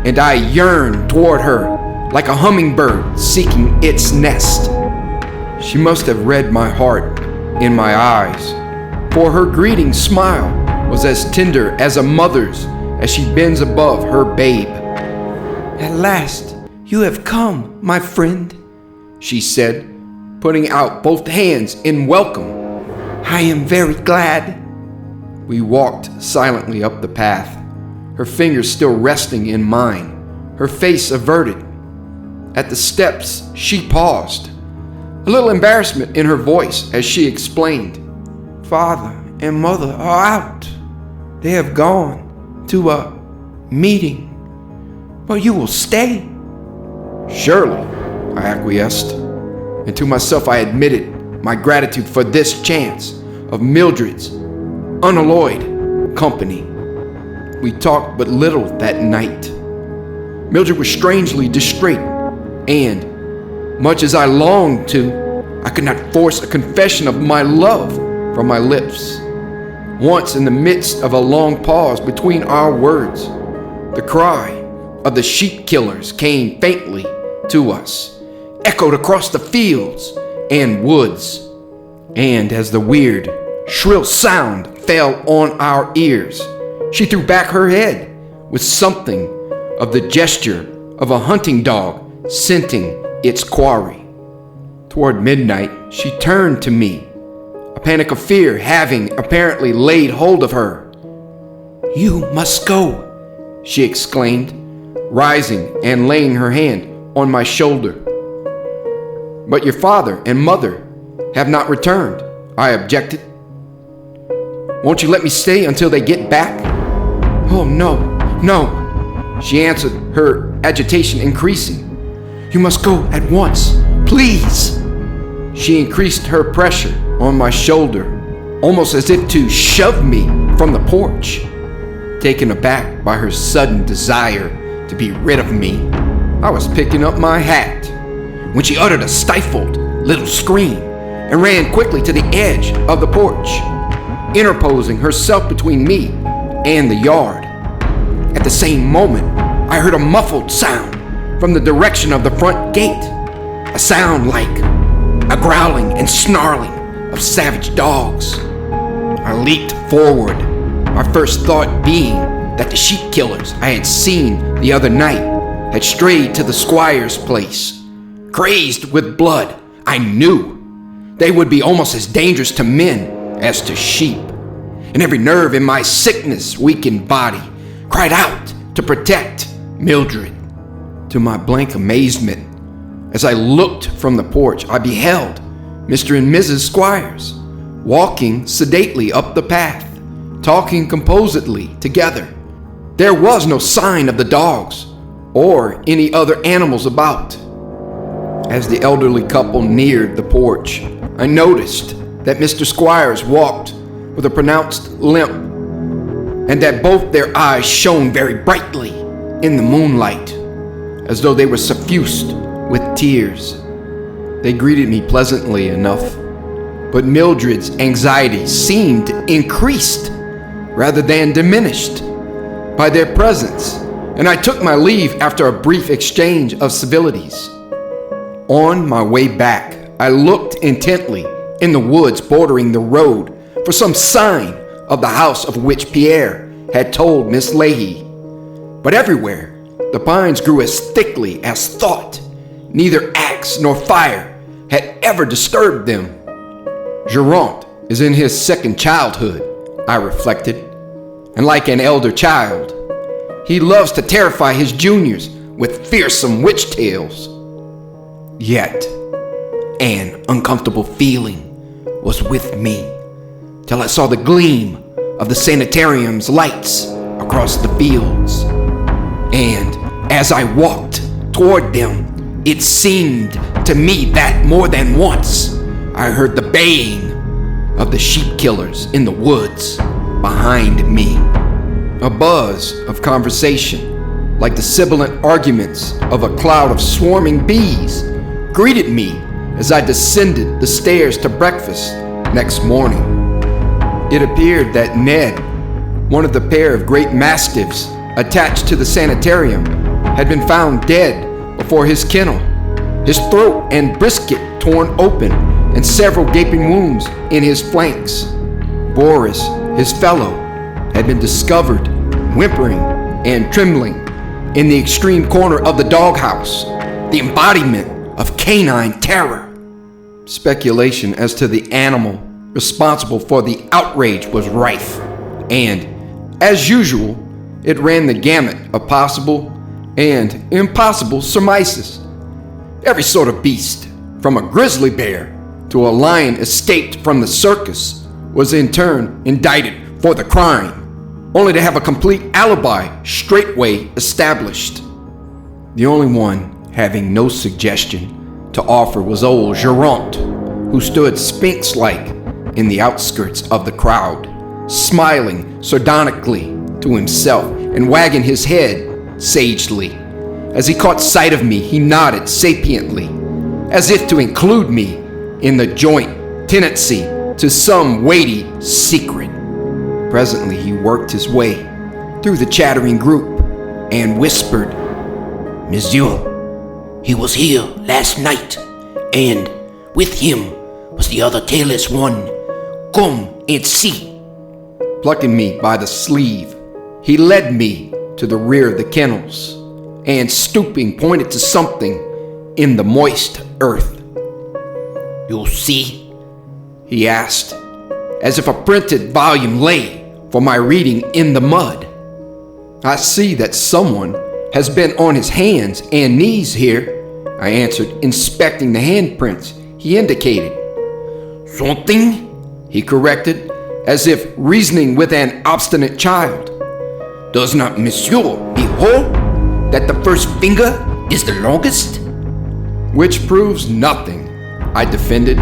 and I yearned toward her like a hummingbird seeking its nest. She must have read my heart in my eyes, for her greeting smile was as tender as a mother's as she bends above her babe. At last, you have come, my friend, she said, putting out both hands in welcome. I am very glad. We walked silently up the path, her fingers still resting in mine, her face averted. At the steps, she paused, a little embarrassment in her voice as she explained. Father and mother are out. They have gone to a meeting. But you will stay. Surely, I acquiesced, and to myself I admitted my gratitude for this chance of Mildred's unalloyed company. We talked but little that night. Mildred was strangely distrait, and, much as I longed to, I could not force a confession of my love from my lips. once in the midst of a long pause between our words, the cry of the sheep killers came faintly to us, echoed across the fields and woods. And as the weird, shrill sound fell on our ears, she threw back her head with something of the gesture of a hunting dog scenting its quarry. Toward midnight, she turned to me, a panic of fear having apparently laid hold of her. "You must go," she exclaimed, rising and laying her hand on my shoulder. "But your father and mother have not returned," I objected. "Won't you let me stay until they get back?" "Oh, no, no," she answered, her agitation increasing. "You must go at once, please." She increased her pressure on my shoulder, almost as if to shove me from the porch. Taken aback by her sudden desire to be rid of me, I was picking up my hat when she uttered a stifled little scream and ran quickly to the edge of the porch, interposing herself between me and the yard. At the same moment, I heard a muffled sound from the direction of the front gate, a sound like a growling and snarling of savage dogs. I leaped forward, my first thought being that the sheep killers I had seen the other night had strayed to the squire's place. Crazed with blood, I knew they would be almost as dangerous to men as to sheep, and every nerve in my sickness-weakened body cried out to protect Mildred. To my blank amazement, as I looked from the porch, I beheld Mr. and Mrs. Squires walking sedately up the path, talking composedly together. There was no sign of the dogs or any other animals about. As the elderly couple neared the porch, I noticed that Mr. Squires walked with a pronounced limp, and that both their eyes shone very brightly in the moonlight, as though they were suffused with tears. They greeted me pleasantly enough, but Mildred's anxiety seemed increased rather than diminished by their presence, and I took my leave after a brief exchange of civilities. On my way back, I looked intently in the woods bordering the road for some sign of the house of which Pierre had told Miss Leahy, but everywhere the pines grew as thickly as thought. Neither axe nor fire had ever disturbed them. Geraint is in his second childhood, I reflected, and like an elder child, he loves to terrify his juniors with fearsome witch tales. Yet, an uncomfortable feeling was with me till I saw the gleam of the sanitarium's lights across the fields, and as I walked toward them, it seemed to me that more than once I heard the baying of the sheep killers in the woods behind me. A buzz of conversation, like the sibilant arguments of a cloud of swarming bees, greeted me as I descended the stairs to breakfast next morning. It appeared that Ned, one of the pair of great mastiffs attached to the sanitarium, had been found dead before his kennel, his throat and brisket torn open and several gaping wounds in his flanks. Boris, his fellow, had been discovered whimpering and trembling in the extreme corner of the doghouse, the embodiment of canine terror. Speculation as to the animal responsible for the outrage was rife, and, as usual, it ran the gamut of possible and impossible surmises. Every sort of beast, from a grizzly bear to a lion escaped from the circus, was in turn indicted for the crime, only to have a complete alibi straightway established. The only one having no suggestion to offer was old Geraint, who stood sphinx-like in the outskirts of the crowd, smiling sardonically to himself and wagging his head sagely. As he caught sight of me, he nodded sapiently, as if to include me in the joint tenancy to some weighty secret. Presently, he worked his way through the chattering group and whispered, Monsieur, he was here last night, and with him was the other tailless one. Come and see. Plucking me by the sleeve, he led me to the rear of the kennels and, stooping, pointed to something in the moist earth. You see? He asked, as if a printed volume lay for my reading in the mud. I see that someone has been on his hands and knees here, I answered, inspecting the handprints he indicated. Something? He corrected, as if reasoning with an obstinate child. Does not Monsieur behold that the first finger is the longest? Which proves nothing, I defended.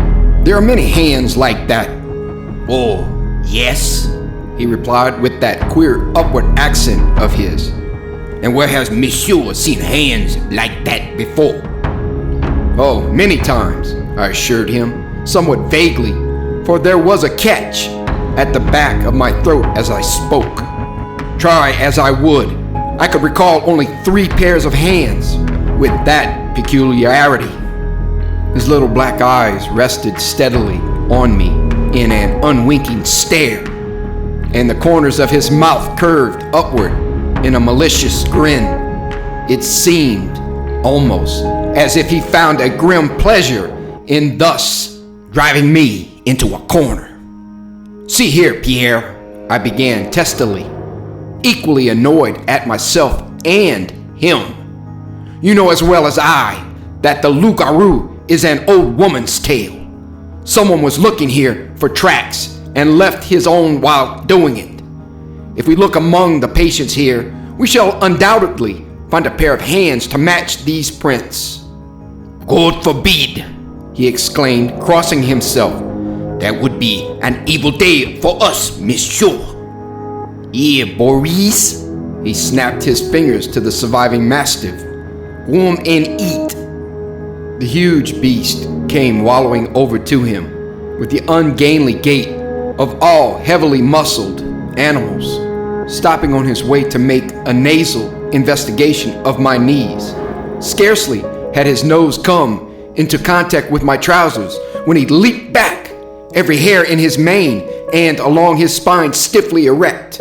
There are many hands like that. Oh, yes, he replied with that queer upward accent of his. And where has Monsieur seen hands like that before? Oh, many times, I assured him, somewhat vaguely, for there was a catch at the back of my throat as I spoke. Try as I would, I could recall only 3 pairs of hands with that peculiarity. His little black eyes rested steadily on me in an unwinking stare, and the corners of his mouth curved upward in a malicious grin. It seemed almost as if he found a grim pleasure in thus driving me into a corner. See here, Pierre, I began testily, equally annoyed at myself and him. You know as well as I that the loup-garou is an old woman's tale. Someone was looking here for tracks and left his own while doing it. If we look among the patients here, we shall undoubtedly find a pair of hands to match these prints. God forbid, he exclaimed, crossing himself. That would be an evil day for us, Monsieur. Here, Boris, he snapped his fingers to the surviving mastiff. Come and eat. The huge beast came wallowing over to him with the ungainly gait of all heavily muscled animals, stopping on his way to make a nasal investigation of my knees. Scarcely had his nose come into contact with my trousers when he leaped back, every hair in his mane and along his spine stiffly erect,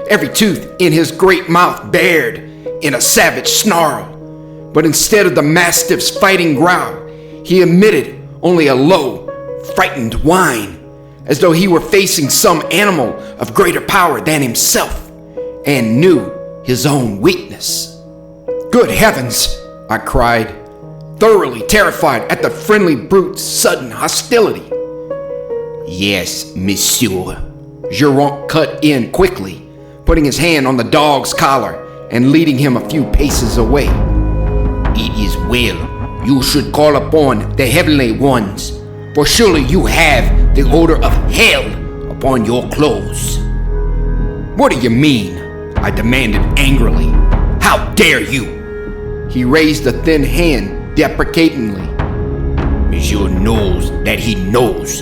every tooth in his great mouth bared in a savage snarl. But instead of the mastiff's fighting growl, he emitted only a low, frightened whine, as though he were facing some animal of greater power than himself and knew his own weakness. Good heavens, I cried, thoroughly terrified at the friendly brute's sudden hostility. Yes, Monsieur, Geronte cut in quickly, putting his hand on the dog's collar and leading him a few paces away. It is well. You should call upon the heavenly ones, for surely you have the odor of hell upon your clothes. What do you mean? I demanded angrily. How dare you? He raised a thin hand deprecatingly. Monsieur knows that he knows,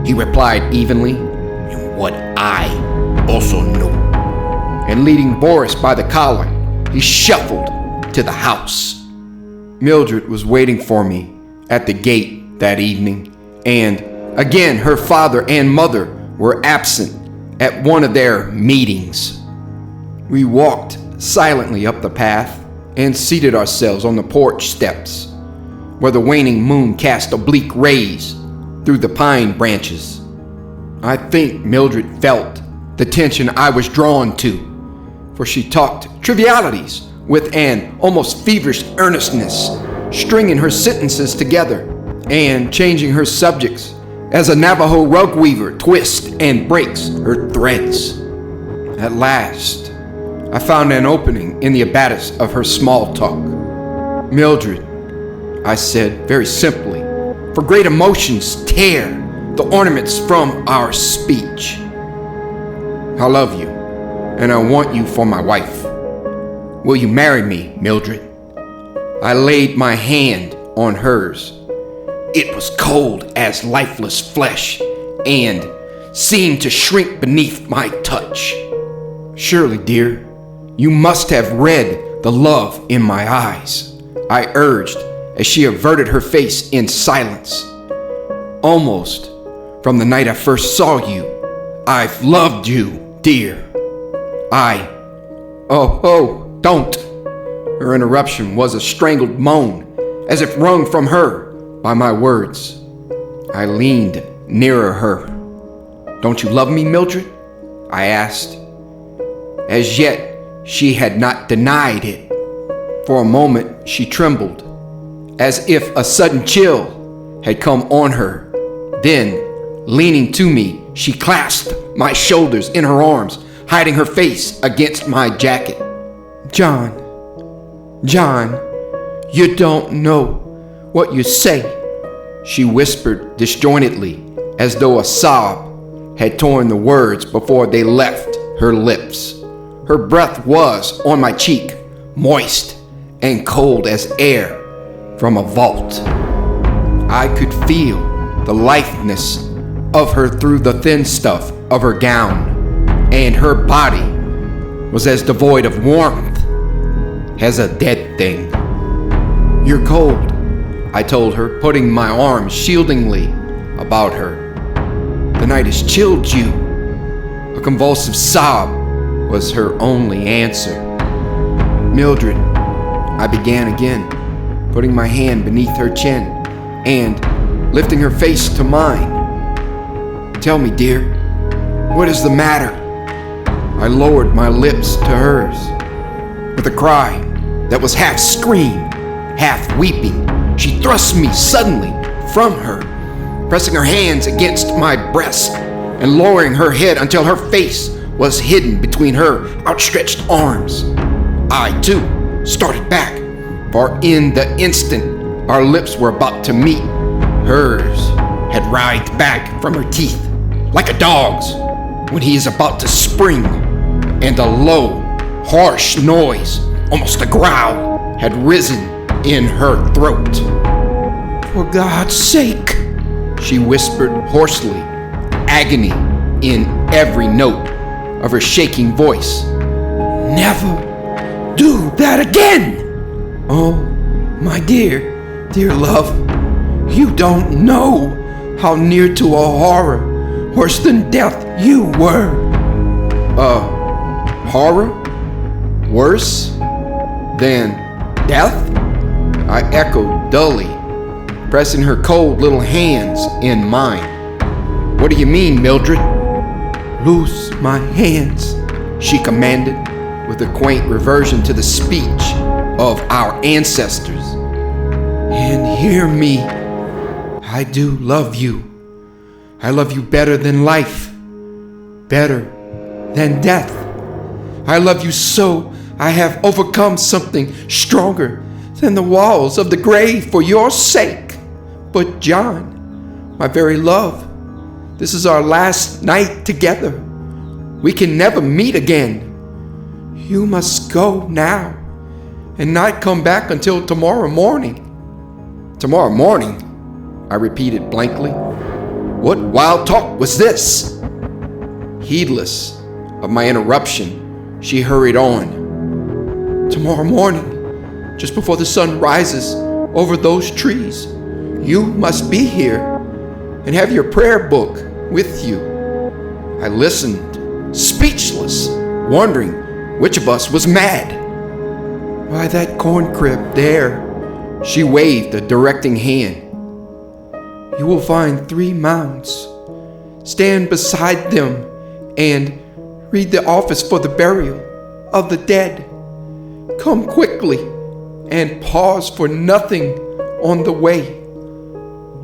he replied evenly, and what I also know. And leading Boris by the collar, he shuffled to the house. Mildred was waiting for me at the gate that evening, and again her father and mother were absent at one of their meetings. We walked silently up the path and seated ourselves on the porch steps, where the waning moon cast oblique rays through the pine branches. I think Mildred felt the tension I was drawn to, for she talked trivialities with an almost feverish earnestness, stringing her sentences together and changing her subjects as a Navajo rug weaver twists and breaks her threads. At last, I found an opening in the abatis of her small talk. Mildred, I said very simply, for great emotions tear the ornaments from our speech. I love you, and I want you for my wife. Will you marry me, Mildred? I laid my hand on hers. It was cold as lifeless flesh and seemed to shrink beneath my touch. Surely, dear, you must have read the love in my eyes, I urged as she averted her face in silence. Almost from the night I first saw you, I've loved you, dear. Oh, don't. Her interruption was a strangled moan, as if wrung from her by my words. I leaned nearer her. Don't you love me, Mildred? I asked. As yet, she had not denied it. For a moment, she trembled, as if a sudden chill had come on her. Then, leaning to me, she clasped my shoulders in her arms, hiding her face against my jacket. John, you don't know what you say, she whispered disjointedly, as though a sob had torn the words before they left her lips. Her breath was on my cheek, moist and cold as air from a vault. I could feel the litheness of her through the thin stuff of her gown, and her body was as devoid of warmth as a dead thing. You're cold, I told her, putting my arms shieldingly about her. The night has chilled you. A convulsive sob was her only answer. Mildred, I began again, putting my hand beneath her chin and lifting her face to mine. Tell me, dear, what is the matter? I lowered my lips to hers. With a cry that was half scream, half weeping, she thrust me suddenly from her, pressing her hands against my breast and lowering her head until her face was hidden between her outstretched arms. I, too, started back, for in the instant our lips were about to meet, hers had writhed back from her teeth like a dog's when he is about to spring, and a low, harsh noise, almost a growl, had risen in her throat. For God's sake, she whispered hoarsely, agony in every note of her shaking voice. Never do that again! Oh, my dear love, you don't know how near to a horror worse than death you were. Horror? Worse than death? I echoed dully, pressing her cold little hands in mine. What do you mean, Mildred? Loose my hands, she commanded, with a quaint reversion to the speech of our ancestors. And hear me, I do love you. I love you better than life, better than death. I love you so I have overcome something stronger than the walls of the grave for your sake. But John, my very love, this is our last night together. We can never meet again. You must go now and not come back until tomorrow morning. Tomorrow morning? I repeated blankly. What wild talk was this? Heedless of my interruption, she hurried on. Tomorrow morning, just before the sun rises over those trees, you must be here and have your prayer book with you. I listened, speechless, wondering which of us was mad. Why, that corn crib there, she waved a directing hand. You will find 3 mounds. Stand beside them and read the office for the burial of the dead. Come quickly and pause for nothing on the way.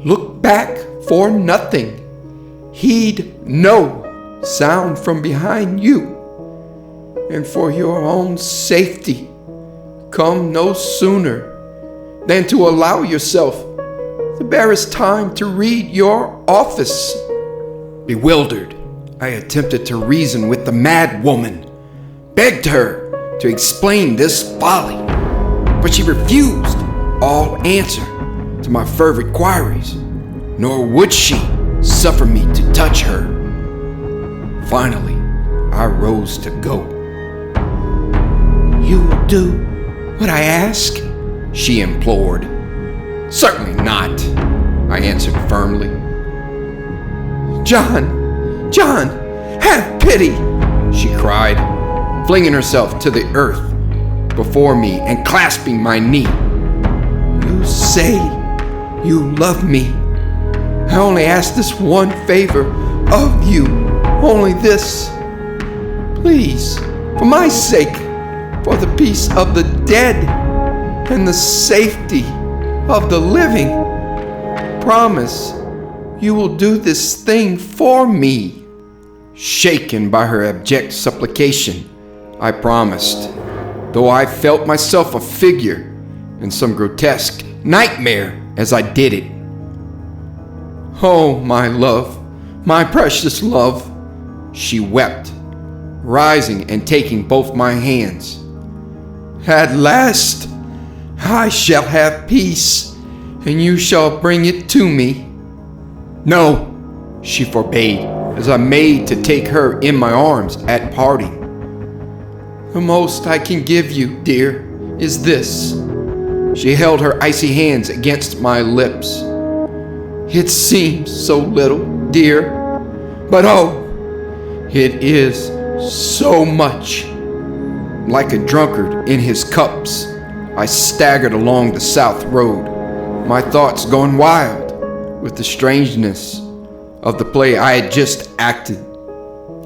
Look back for nothing. Heed no sound from behind you. And for your own safety, come no sooner than to allow yourself the barest time to read your office. Bewildered, I attempted to reason with the mad woman, begged her to explain this folly, but she refused all answer to my fervent queries, nor would she suffer me to touch her. Finally, I rose to go. You will do what I ask? She implored. Certainly not, I answered firmly. John, have pity, she cried, flinging herself to the earth before me and clasping my knee. You say you love me. I only ask this one favor of you, only this. Please, for my sake, for the peace of the dead and the safety of the living, promise you will do this thing for me. Shaken by her abject supplication, I promised, though I felt myself a figure in some grotesque nightmare as I did it. Oh, my love, my precious love, she wept, rising and taking both my hands. At last, I shall have peace, and you shall bring it to me. No, she forbade, as I made to take her in my arms at parting. The most I can give you, dear, is this. She held her icy hands against my lips. It seems so little, dear, but oh, it is so much. Like a drunkard in his cups, I staggered along the south road, my thoughts going wild with the strangeness of the play I had just acted.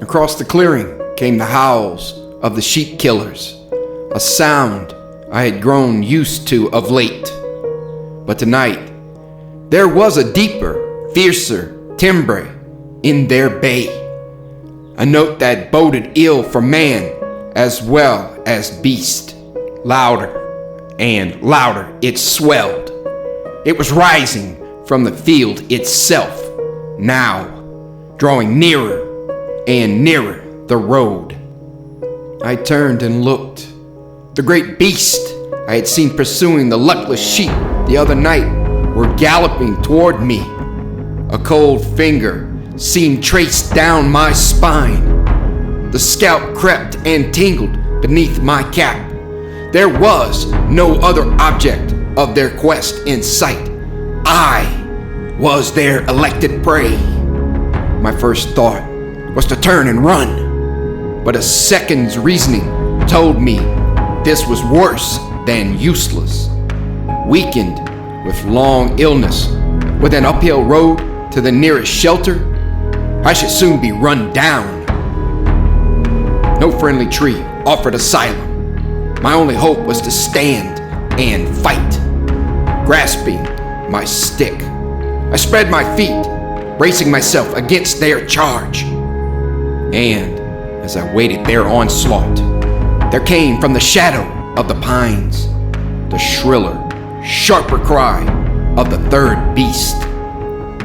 Across the clearing came the howls of the sheep killers, a sound I had grown used to of late. But tonight, there was a deeper, fiercer timbre in their bay, a note that boded ill for man as well as beast. Louder and louder it swelled. It was rising from the field itself, now drawing nearer and nearer the road. I turned and looked. The great beast I had seen pursuing the luckless sheep the other night were galloping toward me. A cold finger seemed traced down my spine. The scalp crept and tingled beneath my cap. There was no other object of their quest in sight. I was their elected prey. My first thought was to turn and run, but a second's reasoning told me this was worse than useless. Weakened with long illness, with an uphill road to the nearest shelter, I should soon be run down. No friendly tree offered asylum. My only hope was to stand and fight. Grasping my stick, I spread my feet, bracing myself against their charge. And as I waited their onslaught, there came from the shadow of the pines the shriller, sharper cry of the third beast.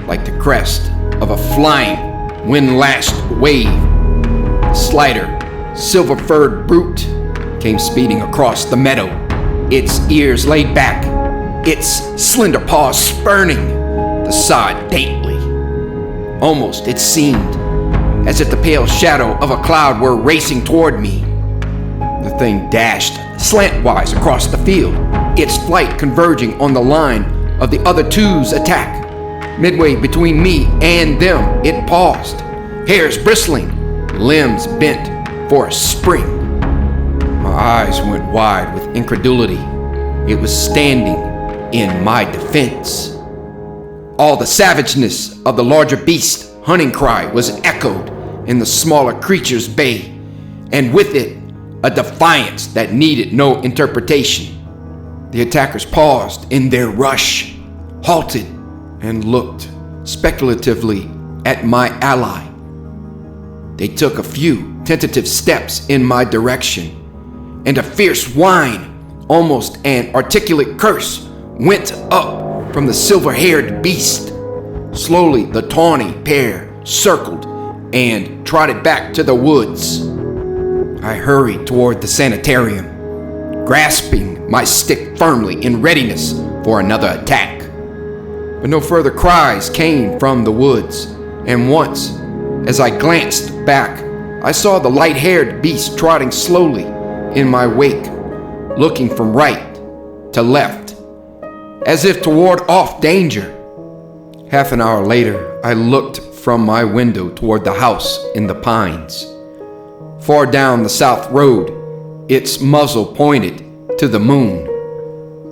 Like the crest of a flying, wind-lashed wave, the slighter, silver-furred brute came speeding across the meadow, its ears laid back, its slender paws spurning the sod daintily. Almost it seemed as if the pale shadow of a cloud were racing toward me. The thing dashed slantwise across the field, its flight converging on the line of the other two's attack. Midway between me and them, it paused, hairs bristling, limbs bent for a spring. My eyes went wide with incredulity. It was standing in my defense. All the savageness of the larger beast's hunting cry was echoed in the smaller creature's bay, and with it, a defiance that needed no interpretation. The attackers paused in their rush, halted, and looked speculatively at my ally. They took a few tentative steps in my direction, and a fierce whine, almost an articulate curse, went up from the silver-haired beast. Slowly, the tawny pair circled and trotted back to the woods. I hurried toward the sanitarium, grasping my stick firmly in readiness for another attack. But no further cries came from the woods, and once, as I glanced back I saw the light-haired beast trotting slowly in my wake, looking from right to left, as if to ward off danger. Half an hour later, I looked from my window toward the house in the pines. Far down the south road, its muzzle pointed to the moon.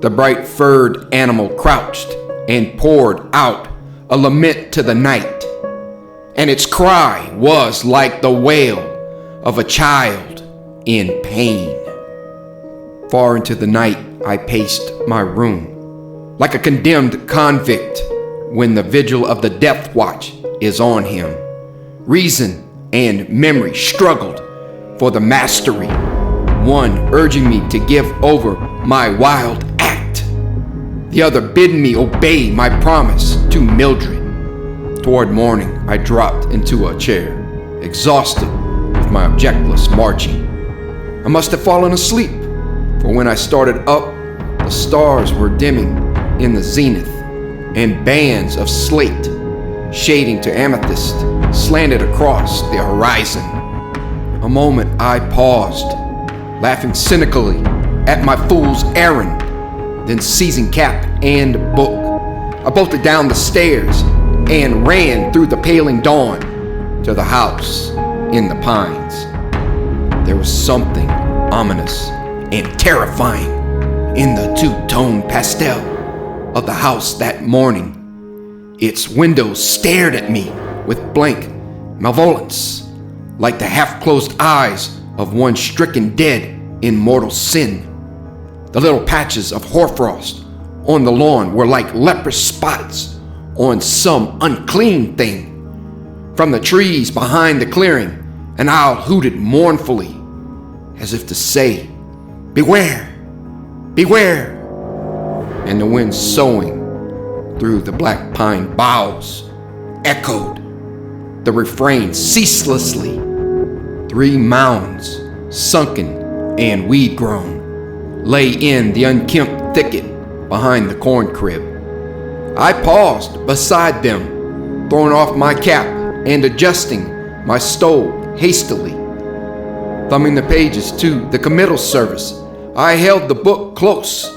The bright furred animal crouched and poured out a lament to the night, and its cry was like the wail of a child in pain. Far into the night, I paced my room, like a condemned convict when the vigil of the death watch is on him. Reason and memory struggled for the mastery, one urging me to give over my wild act, the other bidding me obey my promise to Mildred. Toward morning, I dropped into a chair, exhausted with my objectless marching. I must have fallen asleep, for when I started up, the stars were dimming in the zenith, and bands of slate, shading to amethyst, slanted across the horizon. A moment I paused, laughing cynically at my fool's errand, then seizing cap and book, I bolted down the stairs and ran through the paling dawn to the house in the pines. There was something ominous and terrifying in the two-tone pastel of the house that morning. Its windows stared at me with blank malevolence, like the half-closed eyes of one stricken dead in mortal sin. The little patches of hoarfrost on the lawn were like leprous spots on some unclean thing. From the trees behind the clearing, an owl hooted mournfully, as if to say, "Beware, beware!" And the wind soughing through the black pine boughs echoed the refrain ceaselessly. 3 mounds, sunken and weed-grown, lay in the unkempt thicket behind the corn crib. I paused beside them, throwing off my cap and adjusting my stole hastily. Thumbing the pages to the committal service, I held the book close,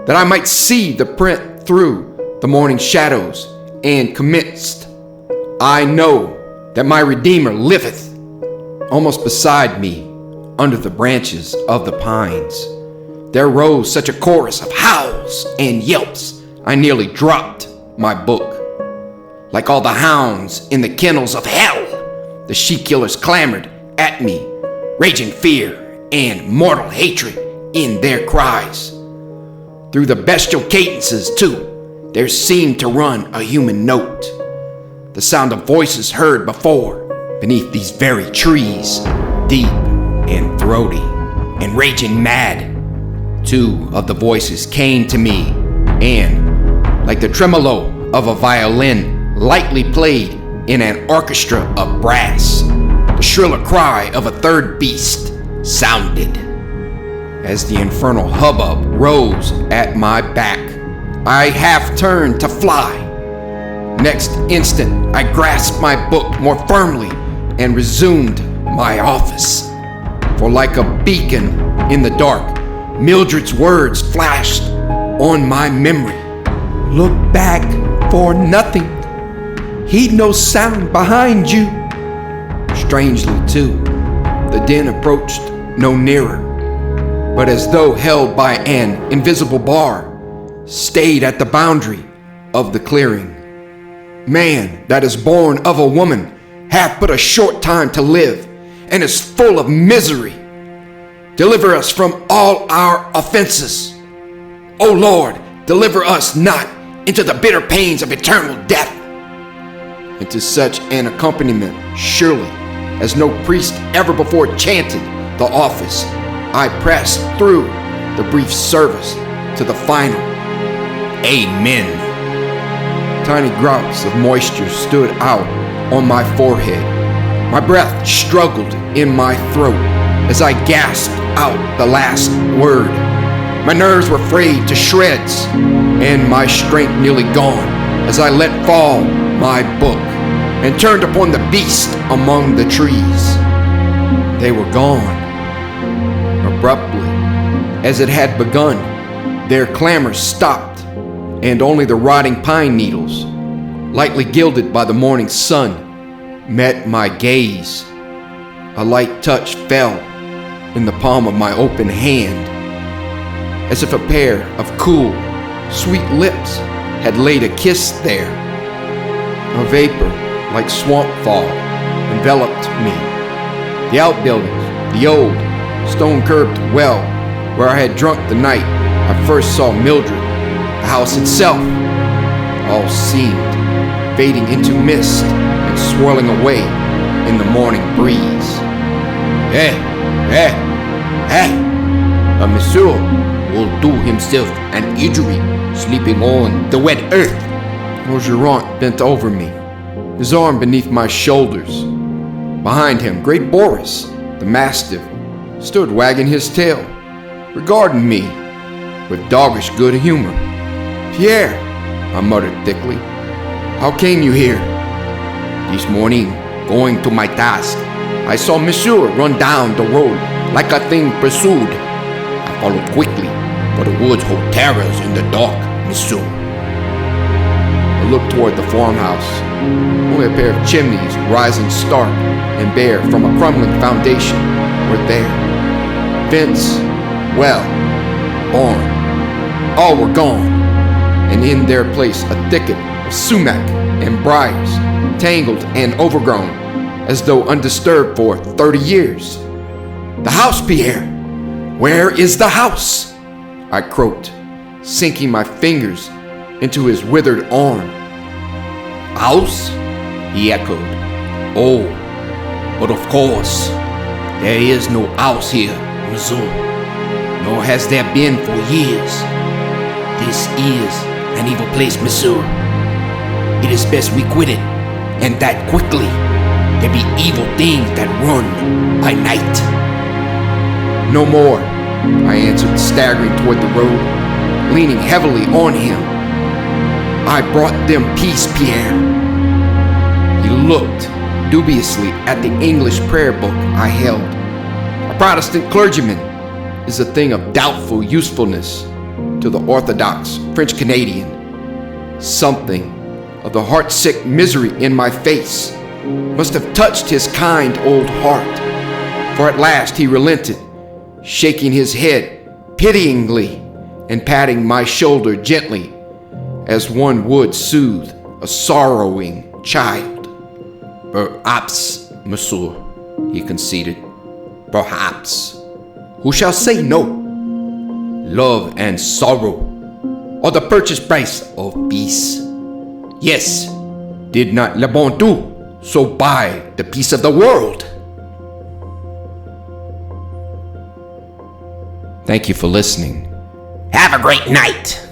that I might see the print through the morning shadows, and commenced. I know that my Redeemer liveth. Almost beside me, under the branches of the pines, there rose such a chorus of howls and yelps, I nearly dropped my book. Like all the hounds in the kennels of hell, the she-killers clamored at me, raging fear and mortal hatred in their cries. Through the bestial cadences, too, there seemed to run a human note, the sound of voices heard before beneath these very trees, deep and throaty and raging mad. 2 of the voices came to me, and like the tremolo of a violin lightly played in an orchestra of brass, the shriller cry of a third beast sounded. As the infernal hubbub rose at my back, I half turned to fly. Next instant, I grasped my book more firmly and resumed my office. For like a beacon in the dark, Mildred's words flashed on my memory. Look back for nothing. Heed no sound behind you. Strangely, too, the den approached no nearer, but as though held by an invisible bar, stayed at the boundary of the clearing. Man that is born of a woman hath but a short time to live, and is full of misery. Deliver us from all our offenses. O Lord, deliver us not into the bitter pains of eternal death. And to such an accompaniment, surely as no priest ever before chanted the office, I pressed through the brief service to the final Amen. Tiny drops of moisture stood out on my forehead. My breath struggled in my throat as I gasped out the last word. My nerves were frayed to shreds, and my strength nearly gone as I let fall my book and turned upon the beast among the trees. They were gone. Abruptly, as it had begun, their clamor stopped, and only the rotting pine needles, lightly gilded by the morning sun, met my gaze. A light touch fell in the palm of my open hand, as if a pair of cool, sweet lips had laid a kiss there. A vapor like swamp fog enveloped me. The outbuildings, the old, stone-curbed well where I had drunk the night I first saw Mildred, the house itself, all seemed fading into mist and swirling away in the morning breeze. Hey, monsieur will do himself an injury sleeping on the wet earth. Ogeron bent over me, his arm beneath my shoulders. Behind him, great Boris, the mastiff, stood wagging his tail, regarding me with doggish good humor. Pierre, I muttered thickly, how came you here? This morning, going to my task, I saw Monsieur run down the road like a thing pursued. I followed quickly, for the woods hold terrors in the dark, Monsieur. I looked toward the farmhouse. Only a pair of chimneys, rising stark and bare from a crumbling foundation, were there. Fence, well, barn, all were gone, and in their place a thicket of sumac and briars, tangled and overgrown, as though undisturbed for 30 years. The house, Pierre! Where is the house? I croaked, sinking my fingers into his withered arm. House? He echoed. Oh, but of course, there is no house here, Monsieur, nor has there been for years. This is an evil place, Monsieur. It is best we quit it, and that quickly. There be evil things that run by night. No more, I answered, staggering toward the road, leaning heavily on him. I brought them peace, Pierre. He looked dubiously at the English prayer book I held. A Protestant clergyman is a thing of doubtful usefulness to the Orthodox French Canadian. Something of the heartsick misery in my face must have touched his kind old heart, for at last he relented, shaking his head pityingly and patting my shoulder gently as one would soothe a sorrowing child. Perhaps, Monsieur, he conceded. Perhaps. Who shall say no? Love and sorrow are the purchase price of peace. Yes, did not Le Bon Dieu so buy the peace of the world? Thank you for listening. Have a great night.